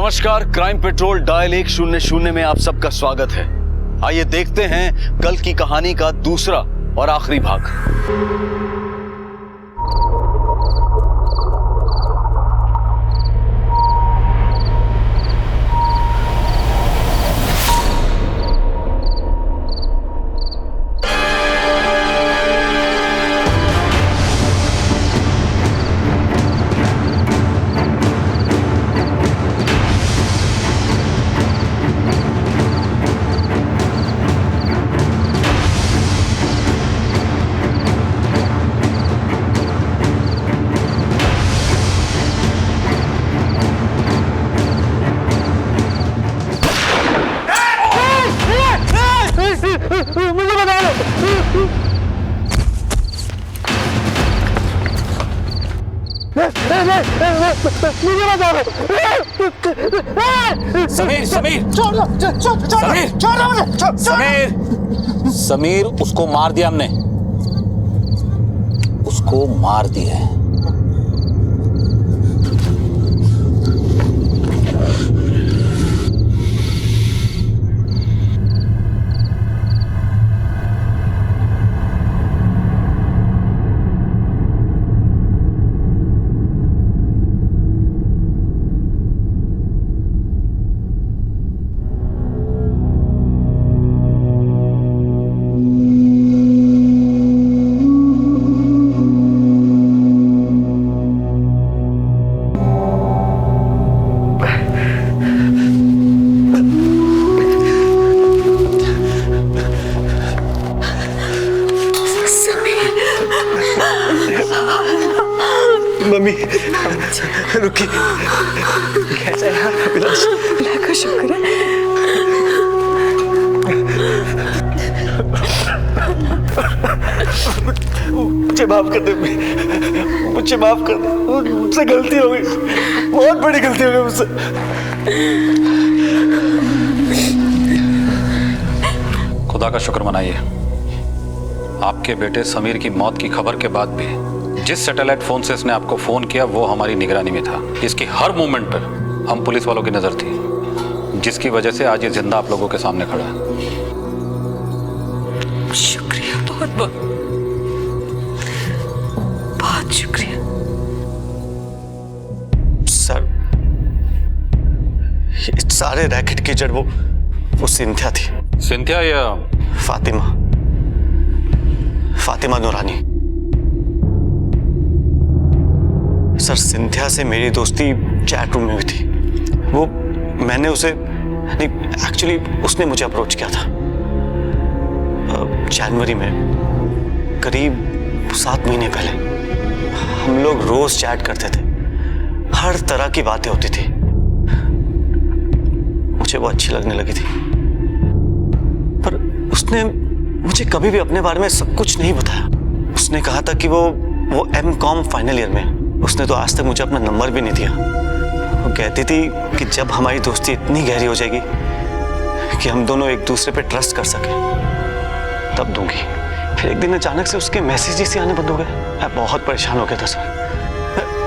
नमस्कार, crime petrol dial 100 में आप सबका स्वागत है। आइए देखते हैं कल की कहानी का दूसरा और आखिरी भाग। समीर समीर समीर समीर उसको मार दिया हमने, उसको मार दिया है। मम्मी रुकी, कैसा है अभिलाष? अल्लाह का शुक्र है। मुझे माफ कर दे, मुझे माफ कर दे, मुझसे गलती हो गई, बहुत बड़ी गलती हो गई मुझसे। खुदा का शुक्र मनाइए, आपके बेटे समीर की मौत की खबर के बाद भी जिस सैटेलाइट फोन से इसने आपको फोन किया वो हमारी निगरानी में था। इसकी हर मूवमेंट पर हम पुलिस वालों की नजर थी, जिसकी वजह से आज ये जिंदा आप लोगों के सामने खड़ा है। शुक्रिया, बहुत बहुत बहुत शुक्रिया। सर, ये सारे रैकेट की जड़ वो सिंथिया थी। सिंथिया या फातिमा नूरानी। सर, सिंथिया से मेरी दोस्ती चैट रूम में भी थी। वो मैंने उसे नहीं, एक्चुअली उसने मुझे अप्रोच किया था जनवरी में, करीब 7 महीने पहले। हम लोग रोज चैट करते थे, हर तरह की बातें होती थी। मुझे वो अच्छी लगने लगी थी, पर उसने मुझे कभी भी अपने बारे में सब कुछ नहीं बताया। उसने कहा था कि वो M.Com फाइनल ईयर में। उसने तो आज तक मुझे अपना नंबर भी नहीं दिया। वो कहती थी कि जब हमारी दोस्ती इतनी गहरी हो जाएगी कि हम दोनों एक दूसरे पे ट्रस्ट कर सके तब दूंगी। फिर एक दिन अचानक से उसके मैसेजेस ही आने बंद हो गए। मैं बहुत परेशान हो गया था सर,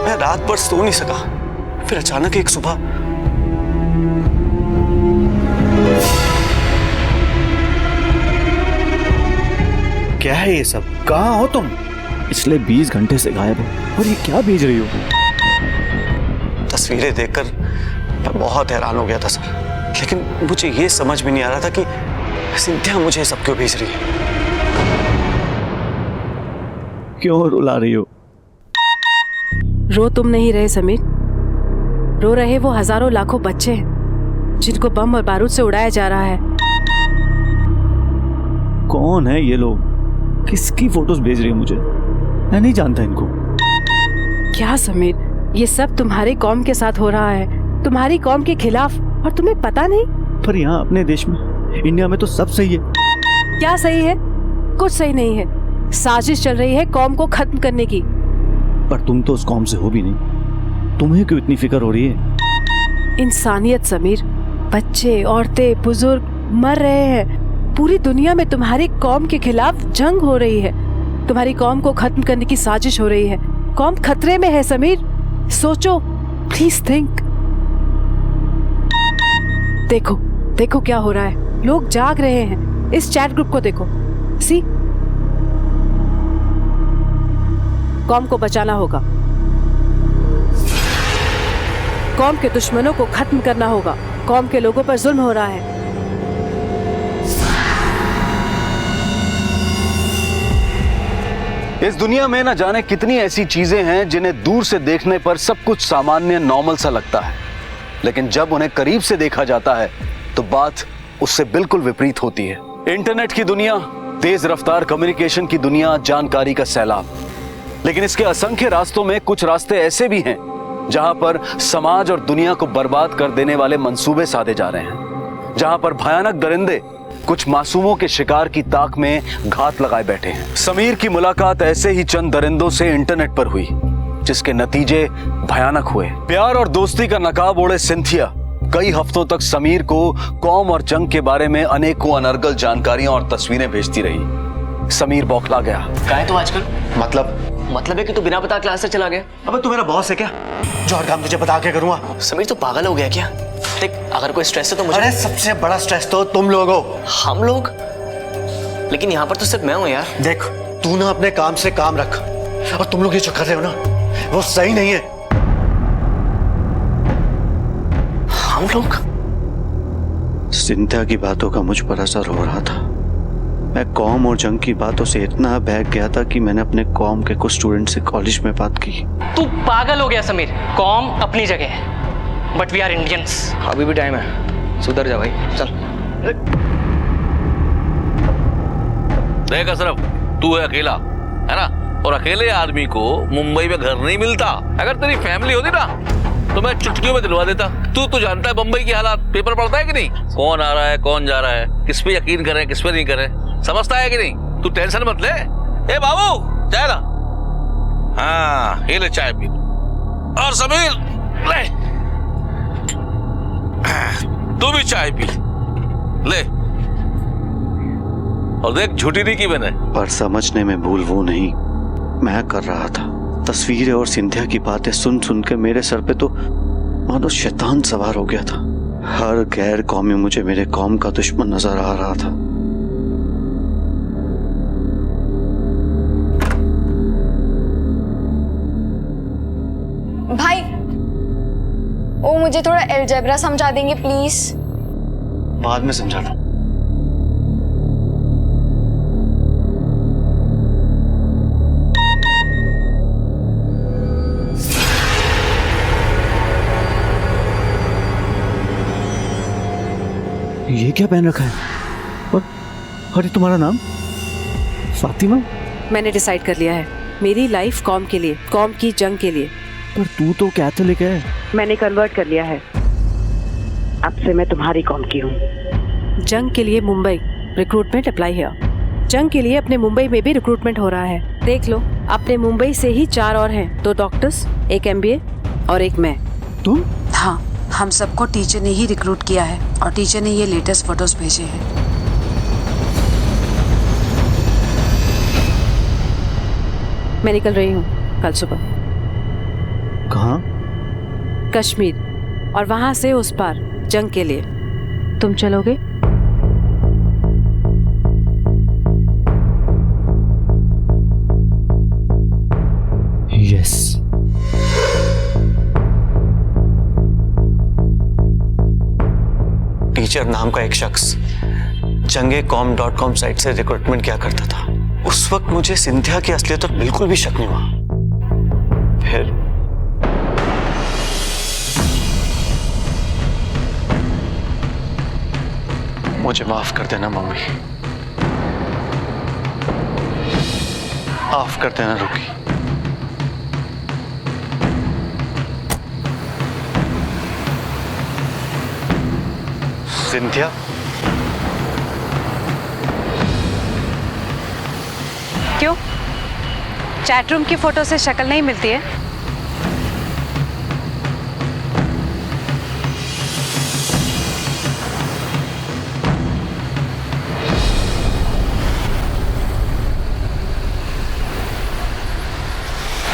मैं रात भर सो नहीं सका। फिर अचानक एक सुबह क्या है ये सब? कहाँ हो तुम? पिछले 20 घंटे से गायब हो और ये क्या भेज रही हो? तस्वीरें देखकर मैं बहुत हैरान हो गया था सर, लेकिन मुझे ये समझ में नहीं आ रहा था कि सिंथिया मुझे सब क्यों भेज रही है। क्यों रुला रही हो? रो तुम नहीं रहे समीर, रो रहे वो हजारों लाखों बच्चे हैं जिनको बम और बारूद से उड़ाया जा रहा है। कौन है ये लोग? किसकी फोटोज भेज रही है मुझे? मैं नहीं जानता इनको। क्या समीर, ये सब तुम्हारी कौम के साथ हो रहा है, तुम्हारी कौम के खिलाफ, और तुम्हें पता नहीं? पर यहाँ अपने देश में, इंडिया में तो सब सही है। क्या सही है? कुछ सही नहीं है। साजिश चल रही है कौम को खत्म करने की। पर तुम तो उस कौम से हो भी नहीं, तुम्हें क्यों इतनी फिक्र हो रही है? इंसानियत समीर, बच्चे, औरतें, बुजुर्ग मर रहे हैं। पूरी दुनिया में तुम्हारी कौम के खिलाफ जंग हो रही है, तुम्हारी कौम को खत्म करने की साजिश हो रही है। कौम खतरे में है समीर, सोचो, प्लीज थिंक। देखो देखो क्या हो रहा है, लोग जाग रहे हैं। इस चैट ग्रुप को देखो। सी, कॉम को बचाना होगा, कॉम के दुश्मनों को खत्म करना होगा। कॉम के लोगों पर जुल्म हो रहा है। इस दुनिया में न जाने कितनी ऐसी चीजें हैं जिन्हें दूर से देखने पर सब कुछ सामान्य नॉर्मल सा लगता है, लेकिन जब उन्हें करीब से देखा जाता है तो बात उससे बिल्कुल विपरीत होती है। इंटरनेट की दुनिया, तेज रफ्तार कम्युनिकेशन की दुनिया, जानकारी का सैलाब। लेकिन इसके असंख्य रास्तों में कुछ रास्ते ऐसे भी हैं जहां पर समाज और दुनिया को बर्बाद कर देने वाले मंसूबे साधे जा रहे हैं, जहां पर भयानक दरिंदे कुछ मासूमों के शिकार की ताक में घात लगाए बैठे हैं। समीर की मुलाकात ऐसे ही चंद दरिंदों से इंटरनेट पर हुई, जिसके नतीजे भयानक हुए। प्यार और दोस्ती का नकाब ओढ़े सिंथिया कई हफ्तों तक समीर को कौम और जंग के बारे में अनेकों अनर्गल जानकारियां और तस्वीरें भेजती रही। समीर बौखला गया। कहाँ है तू आजकल? मतलब है कि तू बिना बता क्लास से चला गया। अबे तू मेरा बॉस है क्या जो हर काम तुझे बता के करूंगा? समीर तू पागल हो गया क्या? देख, अगर कोई स्ट्रेस है तो मुझे। अरे सबसे बड़ा स्ट्रेस तो तुम लोग हो। हम लोग? लेकिन यहाँ पर तो सिर्फ मैं हूँ यार। देख, तू ना अपने काम से काम रख, और तुम लोग ये जो कर रहे हो ना वो सही नहीं है। हम लोग? सिंथिया की बातों का मुझ पर असर हो रहा था। मैं कॉम और जंग की बातों से इतना बहक गया था कि मैंने अपने कॉम के कुछ स्टूडेंट से कॉलेज में बात की। तू पागल हो गया समीर। कॉम अपनी जगह है, बट वी आर इंडियंस। अभी भी टाइम है, सुधर जा भाई, चल। देख अशरफ, तू है अकेला, है ना? और अकेले आदमी को मुंबई में घर नहीं मिलता। अगर तेरी फैमिली होती ना तो मैं चुटकियों में दिलवा देता। तू जानता है मुंबई की हालात, पेपर पढ़ता है कि नहीं? कौन आ रहा है, कौन जा रहा है, किस पे यकीन करें, किस पे नहीं करें, समझता है कि नहीं? तू टेंशन मत ले। ए बाबू, चाय ला। हाँ, ये ले चाय पी। और समीर ले, तू भी चाय पी ले। और देख, झूठी नहीं की मैंने। पर समझने में भूल वो नहीं, मैं कर रहा था। तस्वीरें और सिंधिया की बातें सुन सुन के मेरे सर पे तो मानो शैतान सवार हो गया था। हर गैर कौमी मुझे मेरे कौम का दुश्मन नजर आ रहा था। भाई, वो मुझे थोड़ा अलजेब्रा समझा देंगे प्लीज? बाद में समझा दूं। ये क्या पहन रखा है? और अरे तुम्हारा नाम? फातिमा? मैंने डिसाइड कर लिया है, मेरी लाइफ कॉम के लिए, कॉम की जंग के लिए। पर तू तो कैथोलिक है। मैंने कन्वर्ट कर लिया है, अब से मैं तुम्हारी कॉम की हूँ। जंग के लिए मुंबई, रिक्रूटमेंट अप्लाई है। जंग के लिए अपने मुंबई में भी रिक्रूटमेंट हो रहा है। देख लो, अपने मुंबई से ही 4 और हैं, 2 डॉक्टर्स, 1 MBA और 1 मैं। तुम? हाँ, हम सबको टीचर ने ही रिक्रूट किया है और टीचर ने ये लेटेस्ट फोटोज भेजे हैं। मैं निकल रही हूँ कल सुबह। कहाँ? कश्मीर, और वहां से उस पार जंग के लिए। तुम चलोगे? यस। टीचर नाम का एक शख्स jangecom.com साइट से रिक्रूटमेंट किया करता था। उस वक्त मुझे सिंधिया की असलियत पर बिल्कुल भी शक नहीं हुआ। फिर मुझे माफ कर देना मम्मी, माफ कर देना रुकी। सिंधिया, क्यों? चैटरूम की फोटो से शक्ल नहीं मिलती है?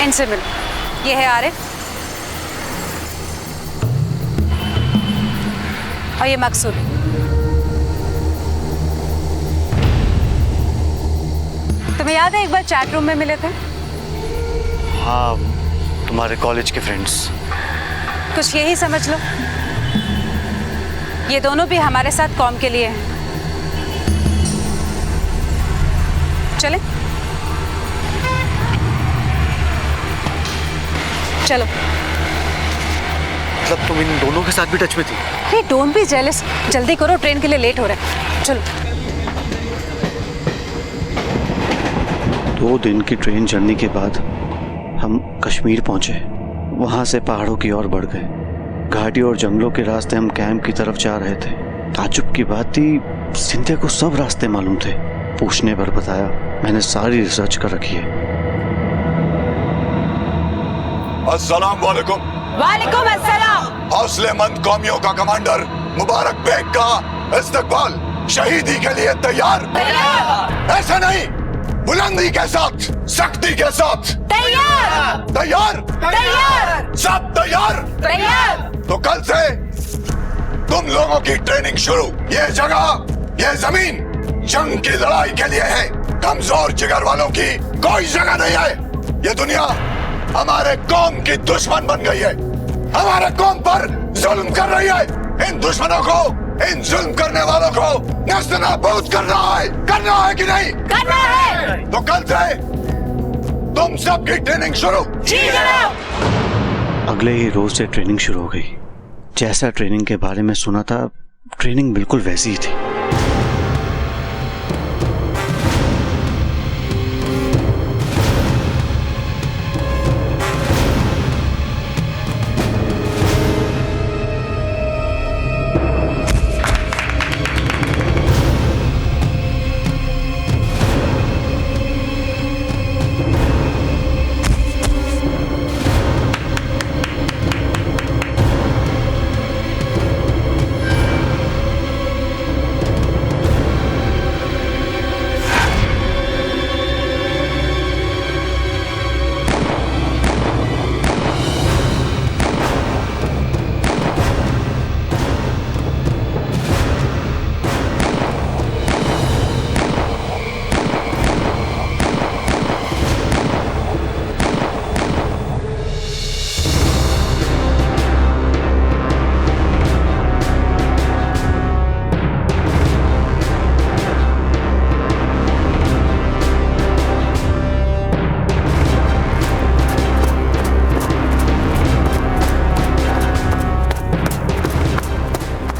इनसे मिलो, ये है आरिफ। और ये मकसूद। तुम्हें याद है एक बार चैट रूम में मिले थे? हाँ, तुम्हारे कॉलेज के फ्रेंड्स। कुछ यही समझ लो, ये दोनों भी हमारे साथ कॉम के लिए हैं। चले चलो। मतलब तुम इन दोनों के साथ भी टच में थी? हे डोंट बी जेलस, जल्दी करो, ट्रेन के लिए लेट हो रहा है। चलो। 2 दिन की ट्रेन जर्नी के बाद हम कश्मीर पहुंचे। वहां से पहाड़ों की ओर बढ़ गए। घाटी और जंगलों के रास्ते हम कैंप की तरफ जा रहे थे। ताज्जुब की बात थी, सिंधिया को सब रास्ते मालूम थे। पूछने पर बताया, मैंने सारी रिसर्च कर रखी है। अस्सलाम वालेकुम। वालेकुम अस्सलाम। हौसलेमंद कौमियों का कमांडर मुबारक बेग का इस्तकबाल। शहीदी के लिए तैयार? ऐसा नहीं, बुलंदी के साथ, सख्ती के साथ। तैयार। तैयार? तैयार। सब तैयार? तैयार। तो कल से तुम लोगों की ट्रेनिंग शुरू। ये जगह, ये जमीन जंग की लड़ाई के लिए है। कमजोर जिगर वालों की कोई जगह नहीं है। ये दुनिया हमारे कौम की दुश्मन बन गई है, हमारे कौम पर जुल्म कर रही है। इन दुश्मनों को, इन जुल्म करने वालों को नस्तानाबूद करना है कि नहीं? करना है। तो कल से तुम सबकी ट्रेनिंग शुरू। जी जनाब। अगले ही रोज से ट्रेनिंग शुरू हो गई। जैसा ट्रेनिंग के बारे में सुना था, ट्रेनिंग बिल्कुल वैसी ही थी।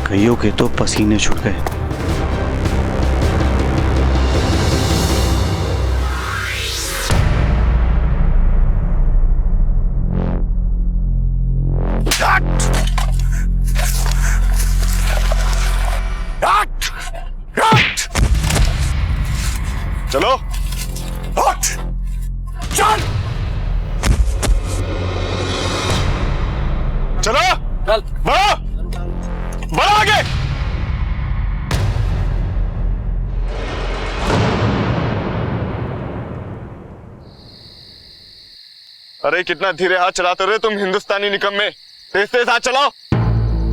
कईयों के तो पसीने छूट गए। चलो, उठ, चल, चलो, बढ़ो, बढ़ो आगे। अरे कितना धीरे हाथ चलाते रहे तुम हिंदुस्तानी निकम्मे। तेज तेज हाथ चलाओ।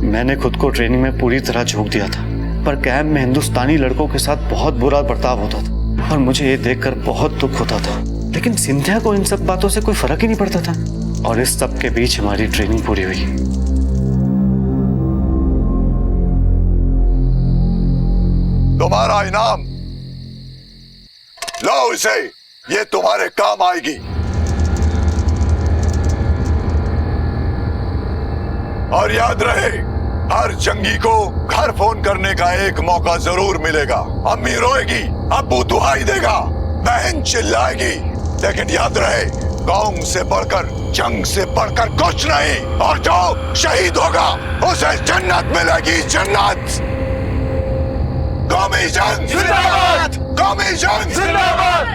मैंने खुद को ट्रेनिंग में पूरी तरह झोंक दिया था, पर कैंप में हिंदुस्तानी लड़कों के साथ बहुत बुरा बर्ताव होता था और मुझे ये देखकर बहुत दुख होता था। लेकिन सिंधिया को इन सब बातों से कोई फर्क ही नहीं पड़ता था और इस सब के बीच हमारी ट्रेनिंग पूरी हुई। तुम्हारा इनाम लो, इसे, ये तुम्हारे काम आएगी। और याद रहे, हर जंगी को घर फोन करने का एक मौका जरूर मिलेगा। अम्मी रोएगी, अब्बू दुहाई देगा, बहन चिल्लाएगी, लेकिन याद रहे, कौम से बढ़कर, जंग से बढ़कर कुछ नहीं। और जो शहीद होगा उसे जन्नत मिलेगी, जन्नत। कौमी जंग जिंदाबाद, कौमी जंग जिंदाबाद।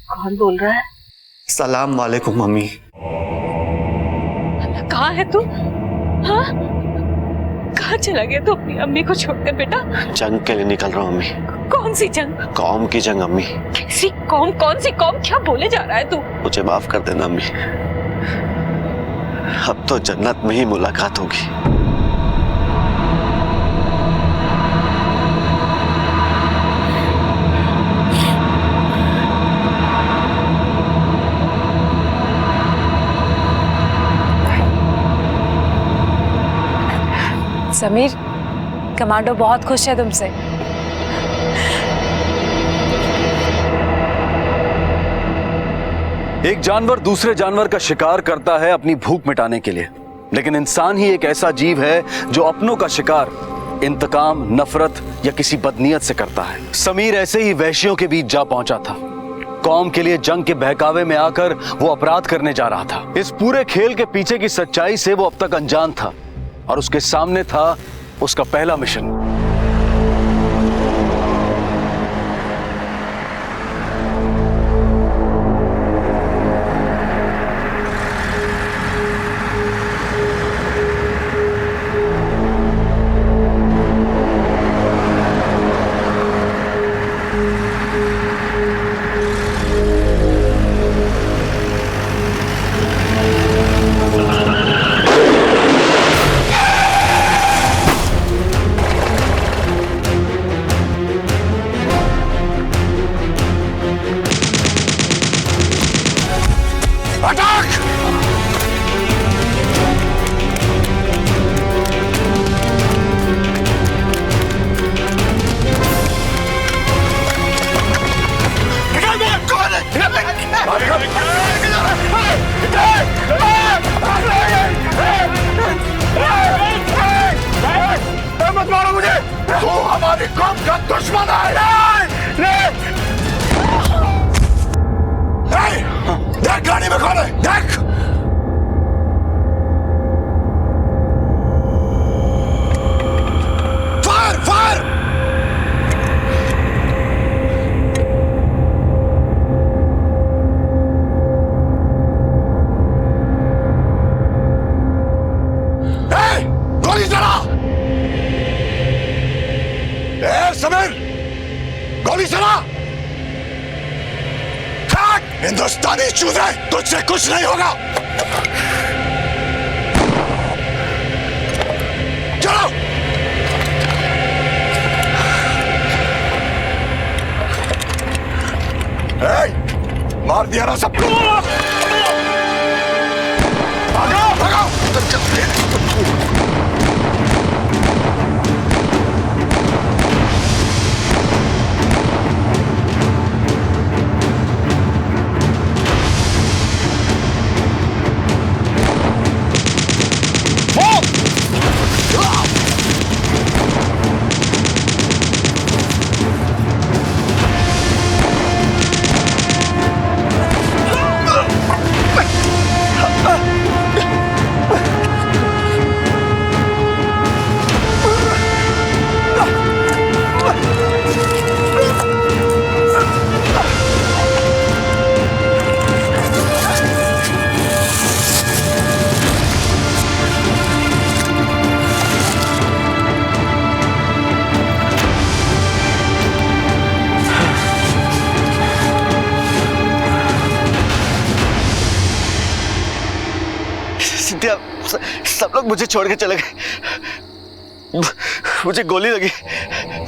कौन बोल रहा है? सलाम वालेकुम मम्मी। कहाँ है तू? हाँ? कहाँ चला गया तू अपनी अम्मी को छोड़कर बेटा? जंग के लिए निकल रहा हूँ अम्मी। कौन सी जंग? कौम की जंग अम्मी। कैसी कौम? कौन सी कौम? क्या बोले जा रहा है तू? मुझे माफ कर देना अम्मी। अब तो जन्नत में ही मुलाकात होगी। समीर, कमांडो बहुत खुश है तुमसे। एक जानवर दूसरे जानवर का शिकार करता है अपनी भूख मिटाने के लिए, लेकिन इंसान ही एक ऐसा जीव है जो अपनों का शिकार इंतकाम, नफरत या किसी बदनीयत से करता है। समीर ऐसे ही वहशियों के बीच जा पहुंचा था। कौम के लिए जंग के बहकावे में आकर वो अपराध करने जा रहा था। इस पूरे खेल के पीछे की सच्चाई से वो अब तक अनजान था और उसके सामने था उसका पहला मिशन। मत मारो मुझे, तू हमारी कौम का दुश्मन है। देख गाड़ी में कौन है, देख। Fire fire. गोली चला। समीर, गोली चला। हिंदुस्तानी चूजे, तुझसे कुछ नहीं होगा। चलो। मार दिया ना सबको। भागो भागो। सब लोग मुझे छोड़ के चले गए। मुझे गोली लगी।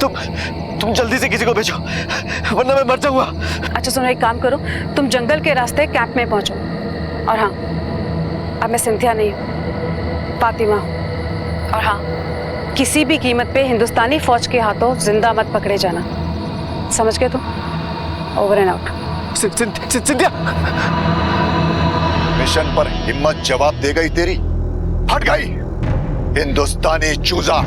तुम जल्दी से किसी को भेजो, वरना मैं मर जाऊंगा। अच्छा सुनो, एक काम करो, तुम जंगल के रास्ते कैंप में पहुंचो। और हाँ, अब मैं सिंथिया नहीं हूँ, फातिमा हूँ। और हाँ, किसी भी कीमत पे हिंदुस्तानी फौज के हाथों जिंदा मत पकड़े जाना, समझ गए तुम? Over and out. Cynthia, mission पर हिम्मत जवाब दे गई तेरी, हट गई हिंदुस्तानी चूजा।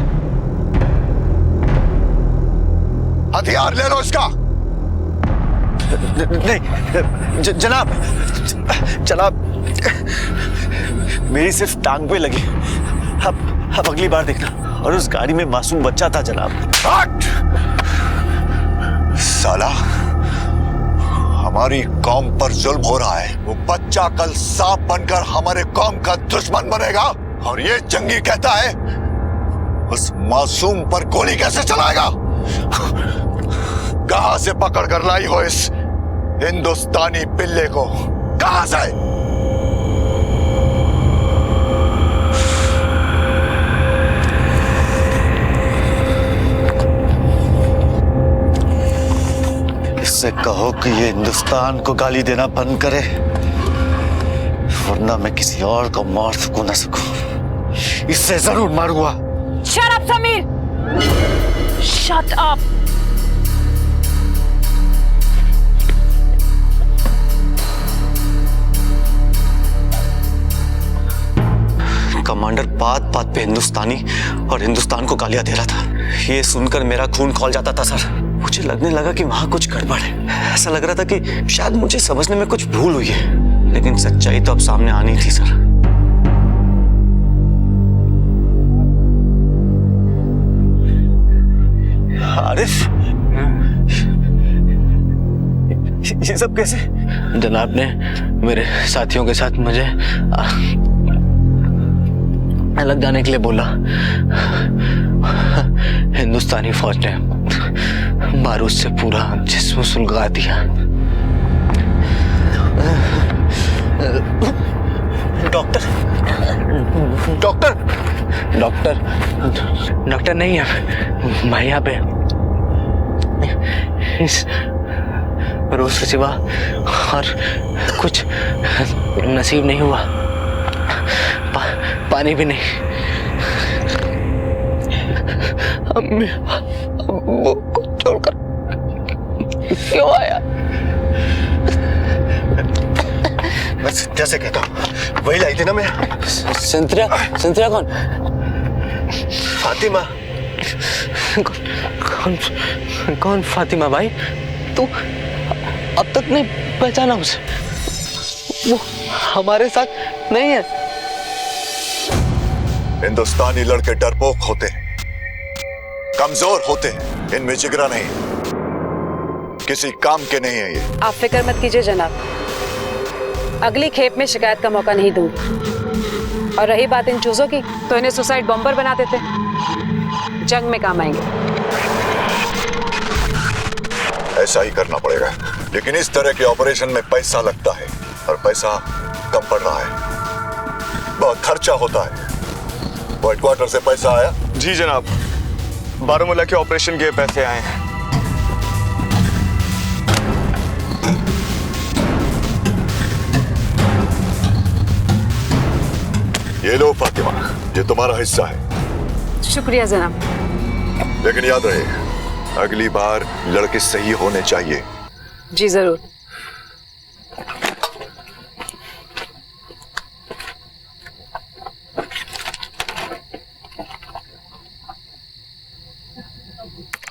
हथियार ले लो इसका। नहीं जनाब, मेरी सिर्फ टांग पे लगी। अब अगली बार देखना। और उस गाड़ी में मासूम बच्चा था जनाब। हट! साला, हमारी कौम पर जुल्म हो रहा है। वो बच्चा कल सांप बनकर हमारे कौम का दुश्मन बनेगा, और ये जंगी कहता है उस मासूम पर गोली कैसे चलाएगा? कहां से पकड़ कर लाई हो इस हिंदुस्तानी पिल्ले को? कहां से? उससे कहो कि ये हिंदुस्तान को गाली देना बंद करे, वरना मैं किसी और को मार सकूं ना सकूं, इससे जरूर मारूंगा। Shut up, Sameer! Shut up! Commander बात बात पे हिंदुस्तानी और हिंदुस्तान को गालियां दे रहा था। ये सुनकर मेरा खून खौल जाता था सर। मुझे लगने लगा कि वहां कुछ गड़बड़ है। ऐसा लग रहा था कि शायद मुझे समझने में कुछ भूल हुई है, लेकिन सच्चाई तो अब सामने आनी थी सर। आरिफ, ये सब कैसे? जनाब ने मेरे साथियों के साथ मुझे अलग जाने के लिए बोला। हिंदुस्तानी फौज ने बारूद से पूरा जिस्म सुलगा दिया। डॉक्टर डॉक्टर डॉक्टर डॉक्टर नहीं है भाई यहाँ पे। इस रोज के सिवा और कुछ नसीब नहीं हुआ। पानी भी नहीं। वो छोड़कर क्यों आया? मैं सिंथिया से कहता हूँ, वही लाई थी ना मैं। सिंथिया? सिंथिया कौन? फातिमा। कौन फातिमा भाई? तू अब तक नहीं पहचाना उसे? वो हमारे साथ नहीं है। हिंदुस्तानी लड़के डरपोक होते हैं, कमजोर होते हैं, इनमें जिगरा नहीं, किसी काम के नहीं है ये। आप फिक्र मत कीजिए जनाब, अगली खेप में शिकायत का मौका नहीं दूंगी। और रही बात इन चूजों की, तो इन्हें सुसाइड बॉम्बर बना देते, जंग में काम आएंगे। ऐसा ही करना पड़ेगा, लेकिन इस तरह के ऑपरेशन में पैसा लगता है और पैसा कम पड़ रहा है, बहुत खर्चा होता है। हेडक्वार्टर से पैसा आया? जी जनाब, बारामूला के ऑपरेशन के पैसे आए हैं। ये लो फातिमा, ये तुम्हारा हिस्सा है। शुक्रिया जनाब। लेकिन याद रहे, अगली बार लड़के सही होने चाहिए। जी जरूर।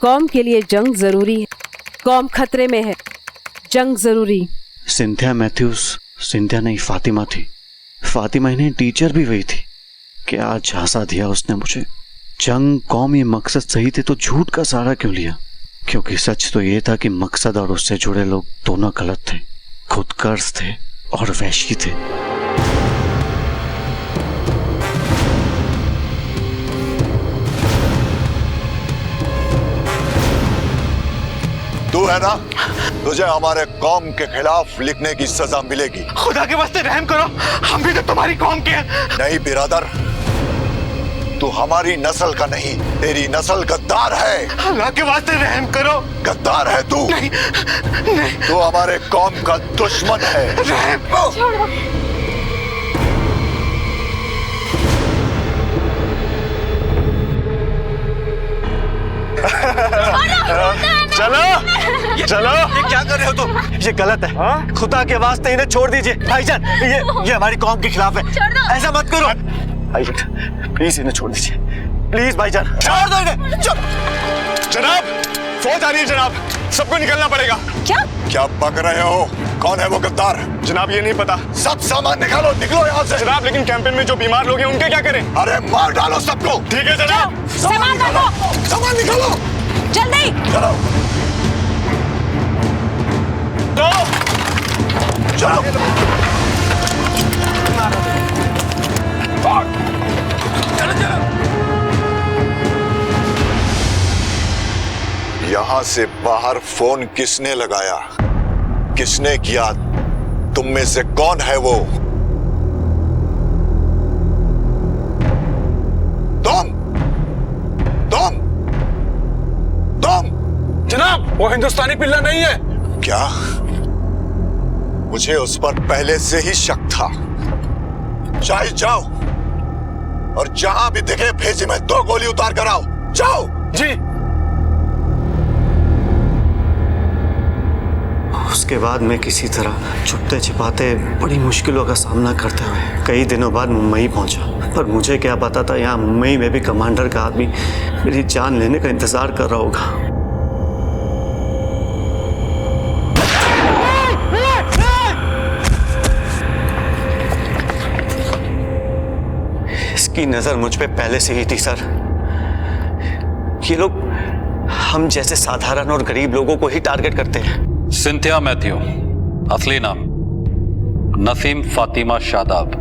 कौम के लिए जंग जरूरी है, कौम खतरे में है, जंग जरूरी। सिंथिया मैथ्यूज सिंथिया नहीं फातिमा थी। फातिमा इन्हें टीचर भी वही थी। क्या झांसा दिया उसने मुझे। जंग कौम ये मकसद सही थे तो झूठ का सहारा क्यों लिया? क्योंकि सच तो ये था कि मकसद और उससे जुड़े लोग दोनों गलत थे, खुदगर्ज थे और वैशी थे। तू है ना, तुझे हमारे कौम के खिलाफ लिखने की सजा मिलेगी। खुदा के वास्ते रहम करो, हम भी तो तुम्हारी कौम के हैं। नहीं बिरादर, तू हमारी नस्ल का नहीं, तेरी नस्ल गद्दार है। अल्लाह के वास्ते रहम करो। गद्दार है तू। नहीं, नहीं। तू हमारे कौम का दुश्मन है। चलो चलो। ये क्या कर रहे हो तुम? ये गलत है। हाँ? खुदा के वास्ते इन्हें छोड़ दीजिए भाईजान। ये हमारी कौम के खिलाफ है, ऐसा मत करो भाईजान। प्लीज इन्हें छोड़ दीजिए, प्लीज भाईजान, छोड़ दो इन्हें। जनाब, फौज आ रही है जनाब, सबको निकलना पड़ेगा। क्या पक रहे हो? कौन है वो गद्दार? जनाब ये नहीं पता। सब सामान निकालो, निकलो यहाँ से। जनाब लेकिन कैंपेन में जो बीमार लोग हैं उनके क्या करें? अरे मार डालो सबको। ठीक है जनाब। सामान निकालो जल्दी। चलो चलो। यहाँ से बाहर फोन किसने लगाया? किसने किया? तुम में से कौन है वो? तुम जनाब वो हिंदुस्तानी पिल्ला नहीं है, क्या? मुझे उस पर पहले से ही शक था। चाहे जाओ और जहां भी दिखे भेजे में 2 गोली उतार कर आओ। जाओ। जी। उसके बाद मैं किसी तरह छुपते छिपाते बड़ी मुश्किलों का सामना करते हुए कई दिनों बाद मुंबई पहुंचा। पर मुझे क्या पता था यहाँ मुंबई में भी कमांडर का आदमी मेरी जान लेने का इंतजार कर रहा होगा। इसकी नजर मुझ पे पहले से ही थी सर। ये लोग हम जैसे साधारण और गरीब लोगों को ही टारगेट करते हैं। सिंथिया मैथ्यू, असली नाम नसीम फातिमा शादाब।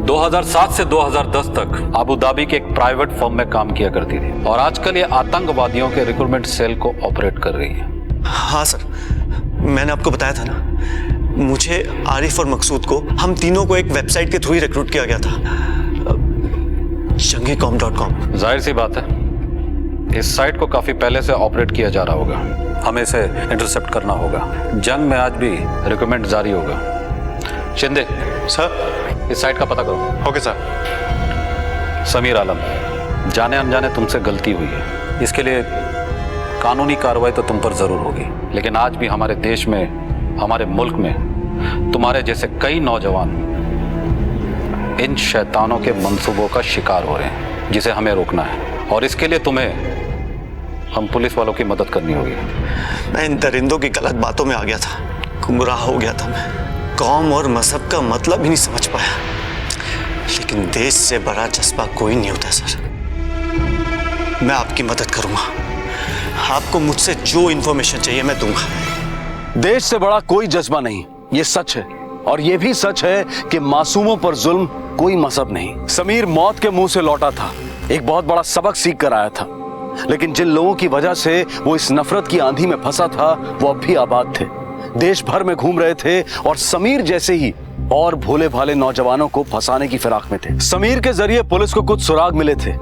2007 से 2010 तक अबू धाबी के एक प्राइवेट फर्म में काम किया करती थी और आजकल ये आतंकवादियों के रिक्रूटमेंट सेल को ऑपरेट कर रही है। हाँ सर, मैंने आपको बताया था ना, मुझे आरिफ और मकसूद को हम तीनों को एक वेबसाइट के थ्रू ही रिक्रूट किया गया था, jangecom.com। जाहिर सी बात है, इस साइट को काफी पहले से ऑपरेट किया जा रहा होगा। हमें इसे इंटरसेप्ट करना होगा। जंग में आज भी रिक्रूटमेंट जारी होगा। शिंदे सर, इस साइट का पता करो। Okay sir. समीर आलम, जाने अनजाने तुमसे गलती हुई है, इसके लिए कानूनी कार्रवाई तो तुम पर जरूर होगी। लेकिन आज भी हमारे देश में, हमारे मुल्क में तुम्हारे जैसे कई नौजवान इन शैतानों के मंसूबों का शिकार हो रहे हैं, जिसे हमें रोकना है। और इसके लिए तुम्हें हम पुलिस वालों की मदद करनी होगी। मैं इन दरिंदों की गलत बातों में आ गया था, गुमराह हो गया था मैं। कौम और मजहब का मतलब ही नहीं समझ पाया। लेकिन देश से बड़ा जज्बा कोई नहीं होता सर। मैं आपकी मदद करूंगा। आपको मुझसे जो इंफॉर्मेशन चाहिए मैं दूंगा। देश से बड़ा कोई जज्बा नहीं, ये सच है। और ये भी सच है कि मासूमों पर जुल्म कोई मजहब नहीं। समीर मौत के मुंह से लौटा था, एक बहुत बड़ा सबक सीख कर आया था। लेकिन जिन लोगों की वजह से वो इस नफरत की आंधी में फंसा था, वो अब भी आबाद थे, देश भर में घूम रहे थे और समीर जैसे ही और भोले भाले नौजवानों को फंसाने की फिराक में थे। समीर के जरिए पुलिस को कुछ सुराग मिले थे।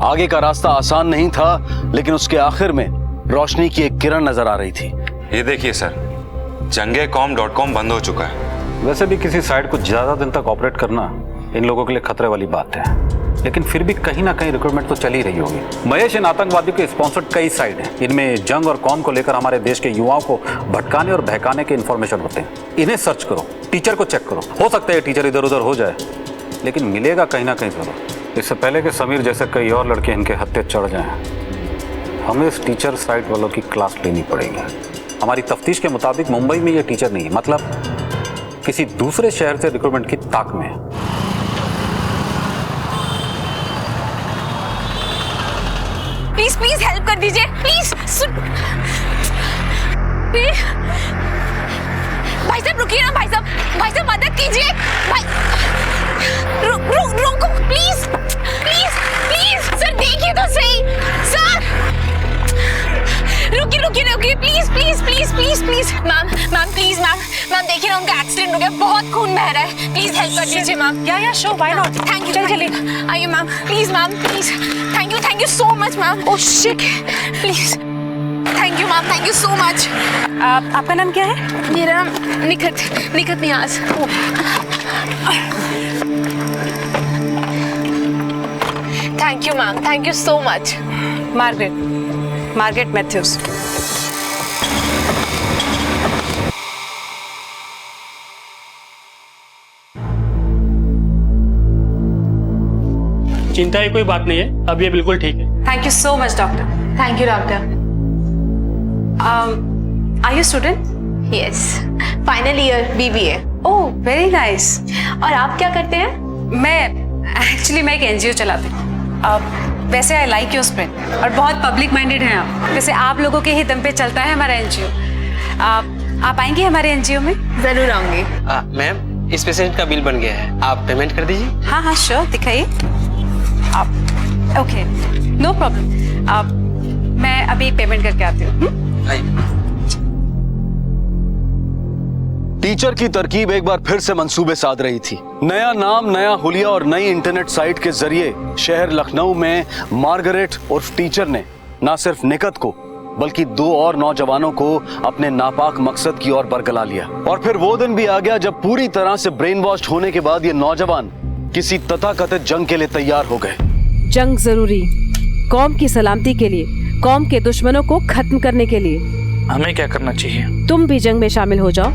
आगे का रास्ता आसान नहीं था, लेकिन उसके आखिर में रोशनी की एक किरण नजर आ रही थी। ये देखिए सर, jangecom.com बंद हो चुका है। वैसे भी किसी साइट को ज्यादा दिन तक ऑपरेट करना इन लोगों के लिए खतरे वाली बात है, लेकिन फिर भी कहीं ना कहीं रिक्रूटमेंट तो चल ही रही होगी। महेश, इन आतंकवादियों के स्पॉन्सर्ड कई साइट हैं। इनमें जंग और कौम को लेकर हमारे देश के युवाओं को भटकाने और बहकाने के इन्फॉर्मेशन होते हैं। इन्हें सर्च करो, टीचर को चेक करो। हो सकता है टीचर इधर उधर हो जाए, लेकिन मिलेगा कहीं ना कहीं जरूर। इससे पहले कि समीर जैसे कई और लड़के इनके हत्थे चढ़ जाएं, हमें इस टीचर साइट वालों की क्लास लेनी पड़ेगी। हमारी तफ्तीश के मुताबिक मुंबई में ये टीचर नहीं है, मतलब किसी दूसरे शहर से रिक्रूटमेंट की ताक में है। प्लीज प्लीज हेल्प कर दीजिए, प्लीज। भाई साहब रुकिए ना, भाई साहब मदद कीजिए। भाई रोको प्लीज प्लीज प्लीज। सर देखिए तो सही सर। रुकिए please please please please please. Ma'am please ma'am देखिए ना, उनका एक्सीडेंट हो गया, बहुत खून बह रहा है। प्लीज हेल्प कर दीजिए ma'am. Yeah sure why not. Thank you, चलिए आइए ma'am, please thank you so much ma'am. Oh shit, please thank you ma'am, thank you so much. आपका नाम क्या है? मेरा नाम Nikhat Niyaz. Thank you ma'am, thank you so much. Margaret Matthews. चिंता की कोई बात नहीं है, अब ये बिल्कुल ठीक है। Thank you so much doctor. Thank you doctor. Are you student? Yes, final year BBA। Oh very nice. और आप क्या करते हैं? मैं एक NGO चलाती हूँ। वैसे आई लाइक योर स्पिरिट और बहुत पब्लिक माइंडेड हैं आप। वैसे आप लोगों के ही दम पे चलता है हमारा NGO। आप आएंगे हमारे NGO में? जरूर आऊंगी। मैम, इस पेशेंट का बिल बन गया है, आप पेमेंट कर दीजिए। हाँ श्योर, दिखाइए आप। Okay no problem. मैं अभी पेमेंट करके आती हूँ। टीचर की तरकीब एक बार फिर से मंसूबे साध रही थी। नया नाम, नया हुलिया और नई इंटरनेट साइट के जरिए शहर लखनऊ में मार्गरेट उर्फ टीचर ने न सिर्फ निकत को बल्कि 2 और नौजवानों को अपने नापाक मकसद की ओर बरगला लिया। और फिर वो दिन भी आ गया जब पूरी तरह से ब्रेन वॉश होने के बाद ये नौजवान किसी तथाकथित जंग के लिए तैयार हो गए। जंग जरूरी, कौम की सलामती के लिए, कौम के दुश्मनों को खत्म करने के लिए। हमें क्या करना चाहिए? तुम भी जंग में शामिल हो जाओ।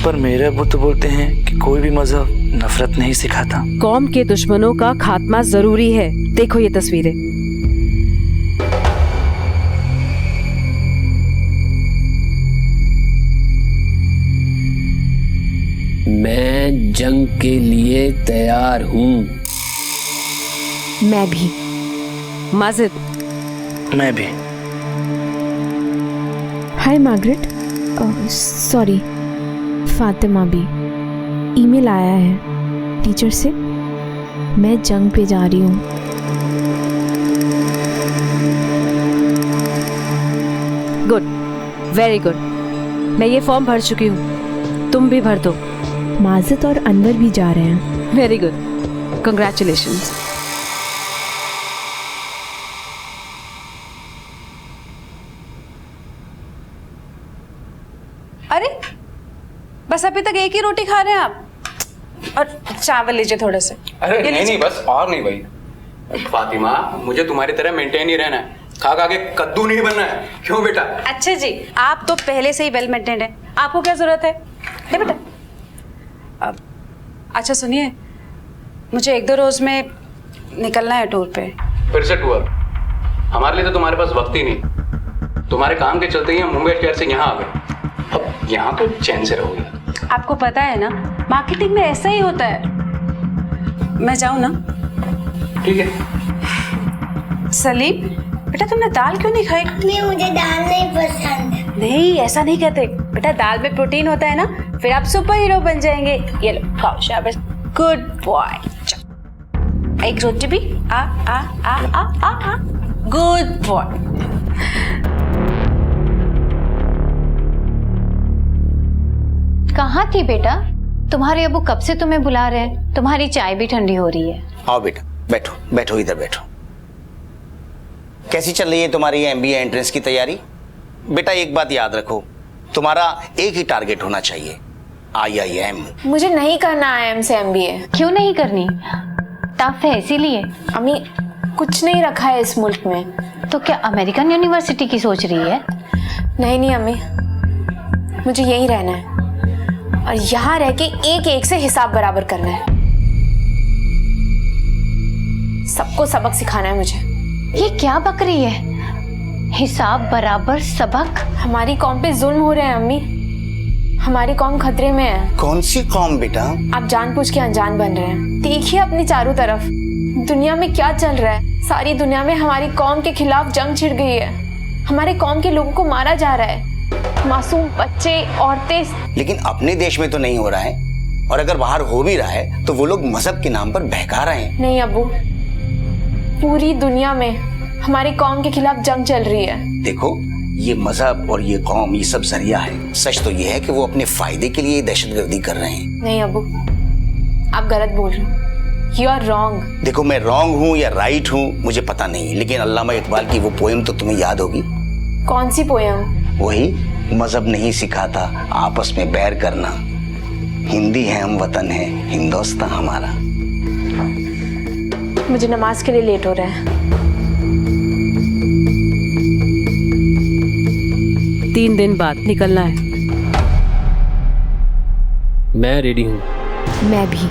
पर मेरे अब्बू तो बोलते हैं कि कोई भी मजहब नफरत नहीं सिखाता। कौम के दुश्मनों का खात्मा जरूरी है। देखो ये तस्वीरें। मैं जंग के लिए तैयार हूँ। मैं भी। माजिद? मैं भी। हाय मार्गरेट। सॉरी, फातिमा भी। ईमेल आया है टीचर से, मैं जंग पे जा रही हूँ। Good, very good. मैं ये फॉर्म भर चुकी हूँ, तुम भी भर दो। माजिद और अनवर भी जा रहे हैं। Very good, congratulations. अरे बस अभी तक एक ही रोटी खा रहे हैं आप? और चावल लीजिए थोड़े से। अरे नहीं बस और नहीं भाई। फातिमा, मुझे तुम्हारी तरह मेंटेन ही रहना है, खा खा के कद्दू नहीं बनना है। क्यों बेटा? अच्छा जी, आप तो पहले से ही वेल मेंटेन्ड है, आपको क्या जरूरत है? ले बेटा। अब अच्छा सुनिए, मुझे 1-2 रोज में निकलना है टूर पे। फिर से टूर? हमारे लिए तो तुम्हारे पास वक्त ही नहीं। तुम्हारे काम के चलते ही हम मुंबई शहर से यहाँ आ गए। अब यहाँ तो चैन से रहोगे। आपको पता है ना, मार्केटिंग में ऐसा ही होता है। मैं जाऊँ ना? ठीक है। सलीम बेटा, तुमने दाल क्यों नहीं खाई? नहीं, मुझे दाल नहीं पसंद। नहीं, ऐसा नहीं कहते बेटा, दाल में प्रोटीन होता है ना, फिर आप सुपर हीरो बन जाएंगे। ये लो खाओ, शाबाश, गुड बॉय। एक रोटी भी। आ आ आ आ आ आ, गुड बॉय। कहाँ थी बेटा? तुम्हारे अब्बू कब से तुम्हें बुला रहे हैं, तुम्हारी चाय भी ठंडी हो रही है। आओ बेटा, बैठो बैठो, इधर बैठो। कैसी चल रही है तुम्हारी एमबीए एंट्रेंस की तैयारी? बेटा एक बात याद रखो, तुम्हारा एक ही टारगेट होना चाहिए, IIM। मुझे नहीं करना IIM से MBA। क्यों नहीं करनी? टफ है इसीलिए। अम्मी, कुछ नहीं रखा है इस मुल्क में। तो क्या अमेरिकन यूनिवर्सिटी की सोच रही है? नहीं अम्मी, मुझे यहीं रहना है और यहाँ रह के एक से हिसाब बराबर करना है। सबको सबक सिखाना है मुझे। ये क्या बक रही है? हिसाब बराबर सबक? हमारी कौम पे जुल्म हो रहे हैं अम्मी, हमारी कौम खतरे में है। कौन सी कौम बेटा? आप जानबूझ के अनजान बन रहे हैं। देखिए अपनी चारों तरफ दुनिया में क्या चल रहा है। सारी दुनिया में हमारी कौम के खिलाफ जंग छिड़ गई है। हमारे कौम के लोगों को मारा जा रहा है, मासूम बच्चे, औरतें। लेकिन अपने देश में तो नहीं हो रहा है, और अगर बाहर हो भी रहा है तो वो लोग मजहब के नाम पर बहका रहे हैं। नहीं अब्बू, पूरी दुनिया में हमारी कौम के खिलाफ जंग चल रही है। देखो, ये मजहब और ये कौम, ये सब जरिया है। सच तो ये है कि वो अपने फायदे के लिए दहशतगर्दी कर रहे हैं। नहीं अब्बू, आप गलत बोल रहे हो। You are wrong। देखो, मैं रॉन्ग हूँ या राइट हूँ मुझे पता नहीं, लेकिन अल्लामा इकबाल की वो पोएम तो तुम्हें याद होगी। कौन सी पोएम? वही, मजहब नहीं सिखाता आपस में बैर करना, हिंदी है हम वतन है हिंदुस्तान हमारा। मुझे नमाज के लिए लेट हो रहा है। 3 दिन बाद निकलना है। मैं रेडी हूँ। मैं भी।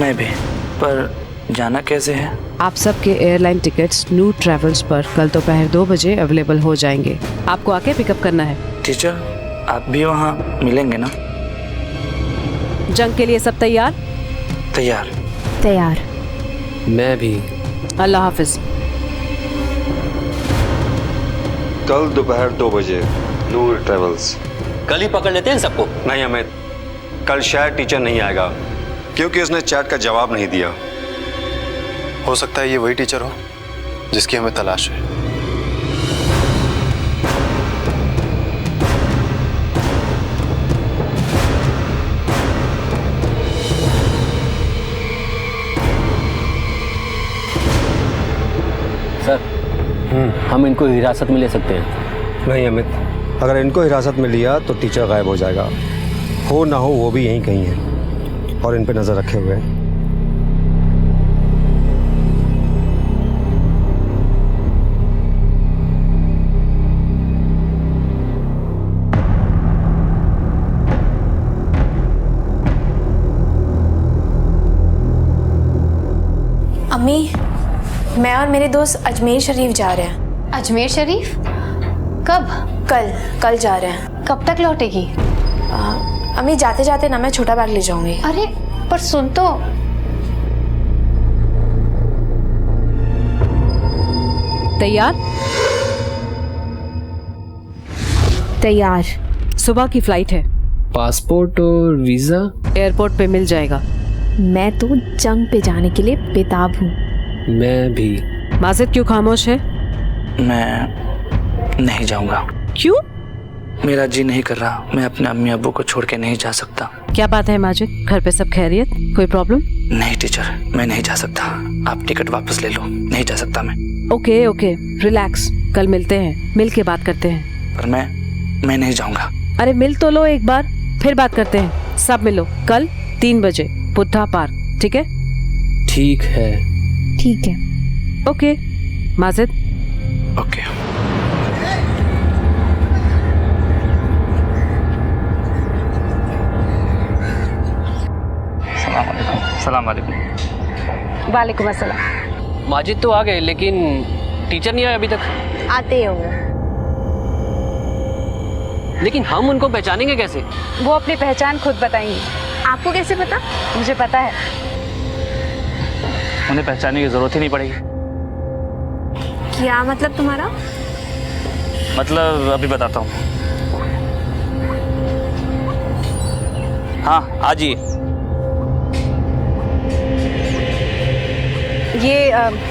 मैं भी। पर जाना कैसे है? आप सबके एयरलाइन टिकट्स न्यू ट्रेवल्स पर कल दोपहर 2 बजे अवेलेबल हो जाएंगे। आपको आके पिकअप करना है। टीचर, आप भी वहाँ मिलेंगे ना? जंग के लिए सब तैयार? तैयार। तैयार। मैं भी। अल्लाह हाफिज। कल दोपहर 2 बजे नूर ट्रेवल्स। कल ही पकड़ लेते हैं सबको। नहीं अमित, कल शायद टीचर नहीं आएगा क्योंकि उसने चैट का जवाब नहीं दिया। हो सकता है ये वही टीचर हो जिसकी हमें तलाश है। सर, हम इनको हिरासत में ले सकते हैं। नहीं अमित, अगर इनको हिरासत में लिया तो टीचर गायब हो जाएगा। हो ना हो वो भी यहीं कहीं है और इन पे नजर रखे हुए हैं। अम्मी, मैं और मेरे दोस्त अजमेर शरीफ जा रहे हैं। अजमेर शरीफ? कब? कल जा रहे हैं। कब तक लौटेगी? अम्मी जाते जाते ना मैं छोटा बैग ले जाऊंगी। अरे पर सुन तो। तैयार? तैयार। सुबह की फ्लाइट है। पासपोर्ट और वीजा एयरपोर्ट पे मिल जाएगा। मैं तो जंग पे जाने के लिए बेताब हूँ। मैं भी। माजिद क्यों खामोश है? मैं नहीं जाऊंगा। क्यों? मेरा जी नहीं कर रहा। मैं अपने अम्मी अब्बू को छोड़ के नहीं जा सकता। क्या बात है माजिद, घर पे सब खैरियत? कोई प्रॉब्लम? नहीं टीचर, मैं नहीं जा सकता। आप टिकट वापस ले लो। नहीं जा सकता मैं। Okay okay, relax. कल मिलते हैं, मिल के बात करते हैं। पर मैं नहीं जाऊंगा। अरे मिल तो लो एक बार, फिर बात करते हैं। सब मिलो कल 3 बजे बुद्धा पार्क, ठीक है? ठीक है। ठीक है। ओके माजिद। ओके। सलाम वालेकुम। वालेकुम अस्सलाम। माजिद तो आ गए लेकिन टीचर नहीं आए अभी तक। आते ही होंगे। लेकिन हम उनको पहचानेंगे कैसे? वो अपनी पहचान खुद बताएंगी। आपको कैसे पता? मुझे पता है। उन्हें पहचानने की जरूरत ही नहीं पड़ेगी। क्या मतलब तुम्हारा? मतलब अभी बताता हूँ। हाँ आजिए। ये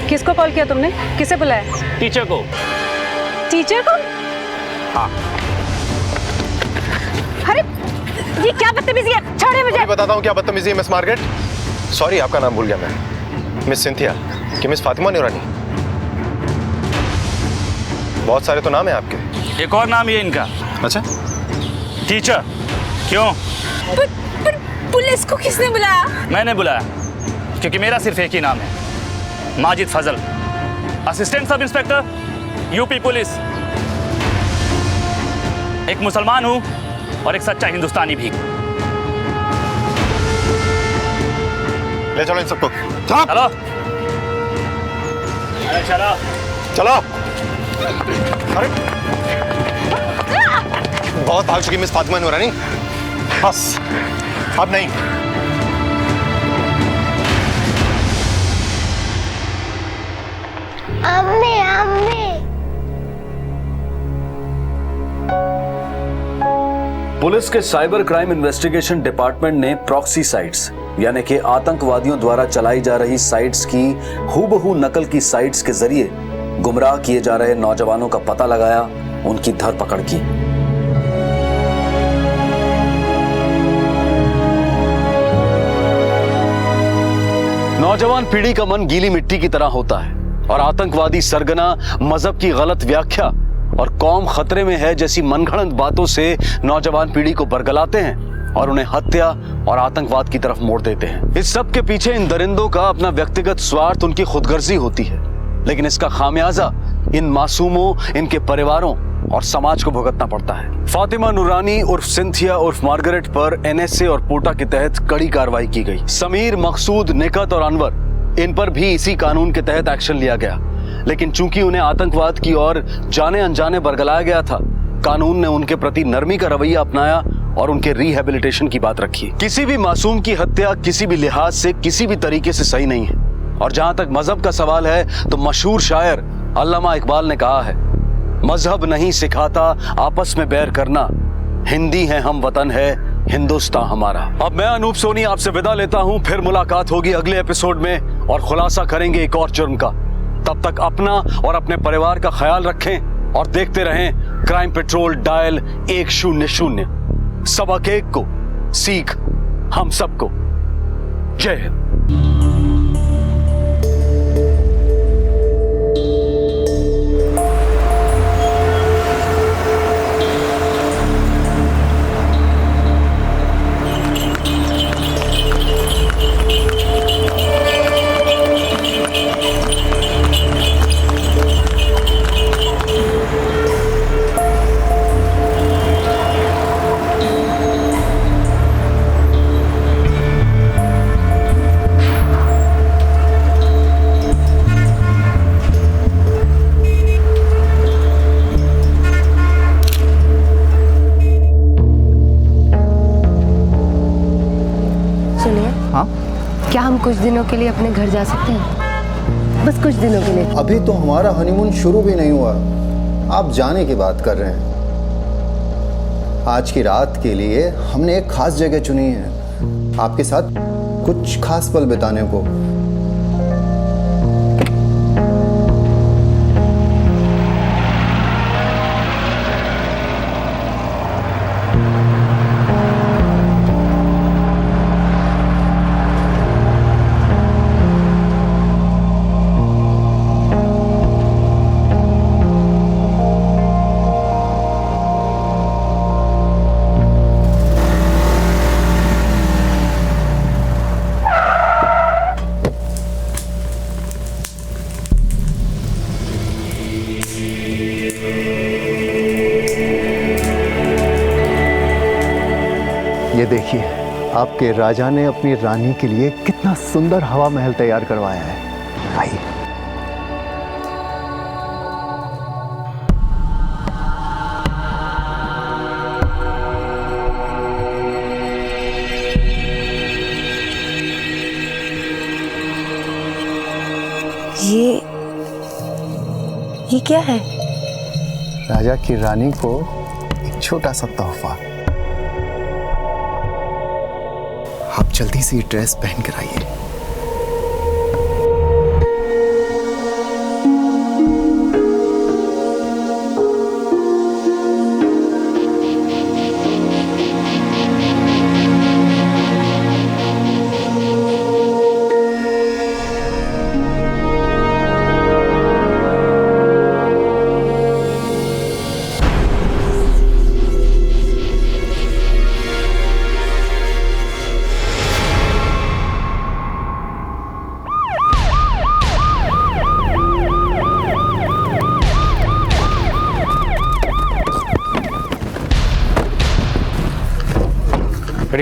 किसको कॉल किया तुमने? किसे बुलाया? टीचर को। टीचर को? हाँ। अरे ये क्या बदतमीजी है? छोड़िए मुझे। बताता हूँ क्या बदतमीजी है मिस मार्गरेट। सॉरी, आपका नाम भूल गया मैं। मिस सिंथिया कि मिस फातिमा नूरानी? बहुत सारे तो नाम है आपके। एक और नाम ये इनका। अच्छा। टीचर। क्यों? पुलिस को किसने बुलाया? मैंने बुलाया क्योंकि मेरा सिर्फ एक ही नाम है, Majid Fazal, assistant sub inspector UP police. एक मुसलमान हूं और एक सच्चा हिंदुस्तानी भी। ले चलो इन सबको। चलो चलो चलो। अरे बहुत भाग चुकी मिस फातिमा नूरानी, बस अब नहीं। अम्मी अम्मी। पुलिस के साइबर क्राइम इन्वेस्टिगेशन डिपार्टमेंट ने प्रॉक्सी साइट्स यानी कि आतंकवादियों द्वारा चलाई जा रही साइट्स की हूबहू नकल की साइट्स के जरिए गुमराह किए जा रहे नौजवानों का पता लगाया, उनकी धरपकड़ की। नौजवान पीढ़ी का मन गीली मिट्टी की तरह होता है और आतंकवादी सरगना, मजहब की गलत व्याख्या और कौम खतरे में है जैसी मनगढ़ंत बातों से नौजवान पीढ़ी को बरगलाते हैं और उन्हें हत्या और आतंकवाद की तरफ मोड़ देते हैं। इस सब के पीछे इन दरिंदों का अपना व्यक्तिगत स्वार्थ, उनकी खुदगर्जी होती है, लेकिन इसका खामियाजा इन मासूमों, इनके परिवारों और समाज को भुगतना पड़ता है। फातिमा नूरानी उर्फ सिंथिया उर्फ मार्गरेट पर एनएसए और पोटा के तहत कड़ी कार्रवाई की गई। समीर, मकसूद, निकत और अनवर, इन पर भी इसी कानून के तहत एक्शन लिया गया, लेकिन चूंकि उन्हें आतंकवाद की ओर जाने अनजाने बरगलाया गया था, कानून ने उनके प्रति नरमी का रवैया अपनाया और उनके रिहेबिलिटेशन की बात रखी। किसी भी मासूम की हत्या किसी भी लिहाज से, किसी भी तरीके से सही नहीं है। और जहां तक मजहब का सवाल है तो मशहूर शायर अल्लामा इकबाल ने कहा है, मजहब नहीं सिखाता आपस में बैर करना, हिंदी है हम, वतन है हिंदुस्तान हमारा। अब मैं अनूप सोनी आपसे विदा लेता हूं, फिर मुलाकात होगी अगले एपिसोड में और खुलासा करेंगे एक और जुर्म का। तब तक अपना और अपने परिवार का ख्याल रखें और देखते रहें क्राइम पेट्रोल डायल 100। सबक एक को, सीख हम सबको। जय हिंद। कुछ दिनों के लिए अपने घर जा सकते हैं? बस कुछ दिनों के लिए। अभी तो हमारा हनीमून शुरू भी नहीं हुआ, आप जाने की बात कर रहे हैं। आज की रात के लिए हमने एक खास जगह चुनी है, आपके साथ कुछ खास पल बिताने को। ये देखिए, आपके राजा ने अपनी रानी के लिए कितना सुंदर हवा महल तैयार करवाया है। आइए। ये क्या है? राजा की रानी को एक छोटा सा तोहफा। आप जल्दी से ये ड्रेस पहन कर आइए।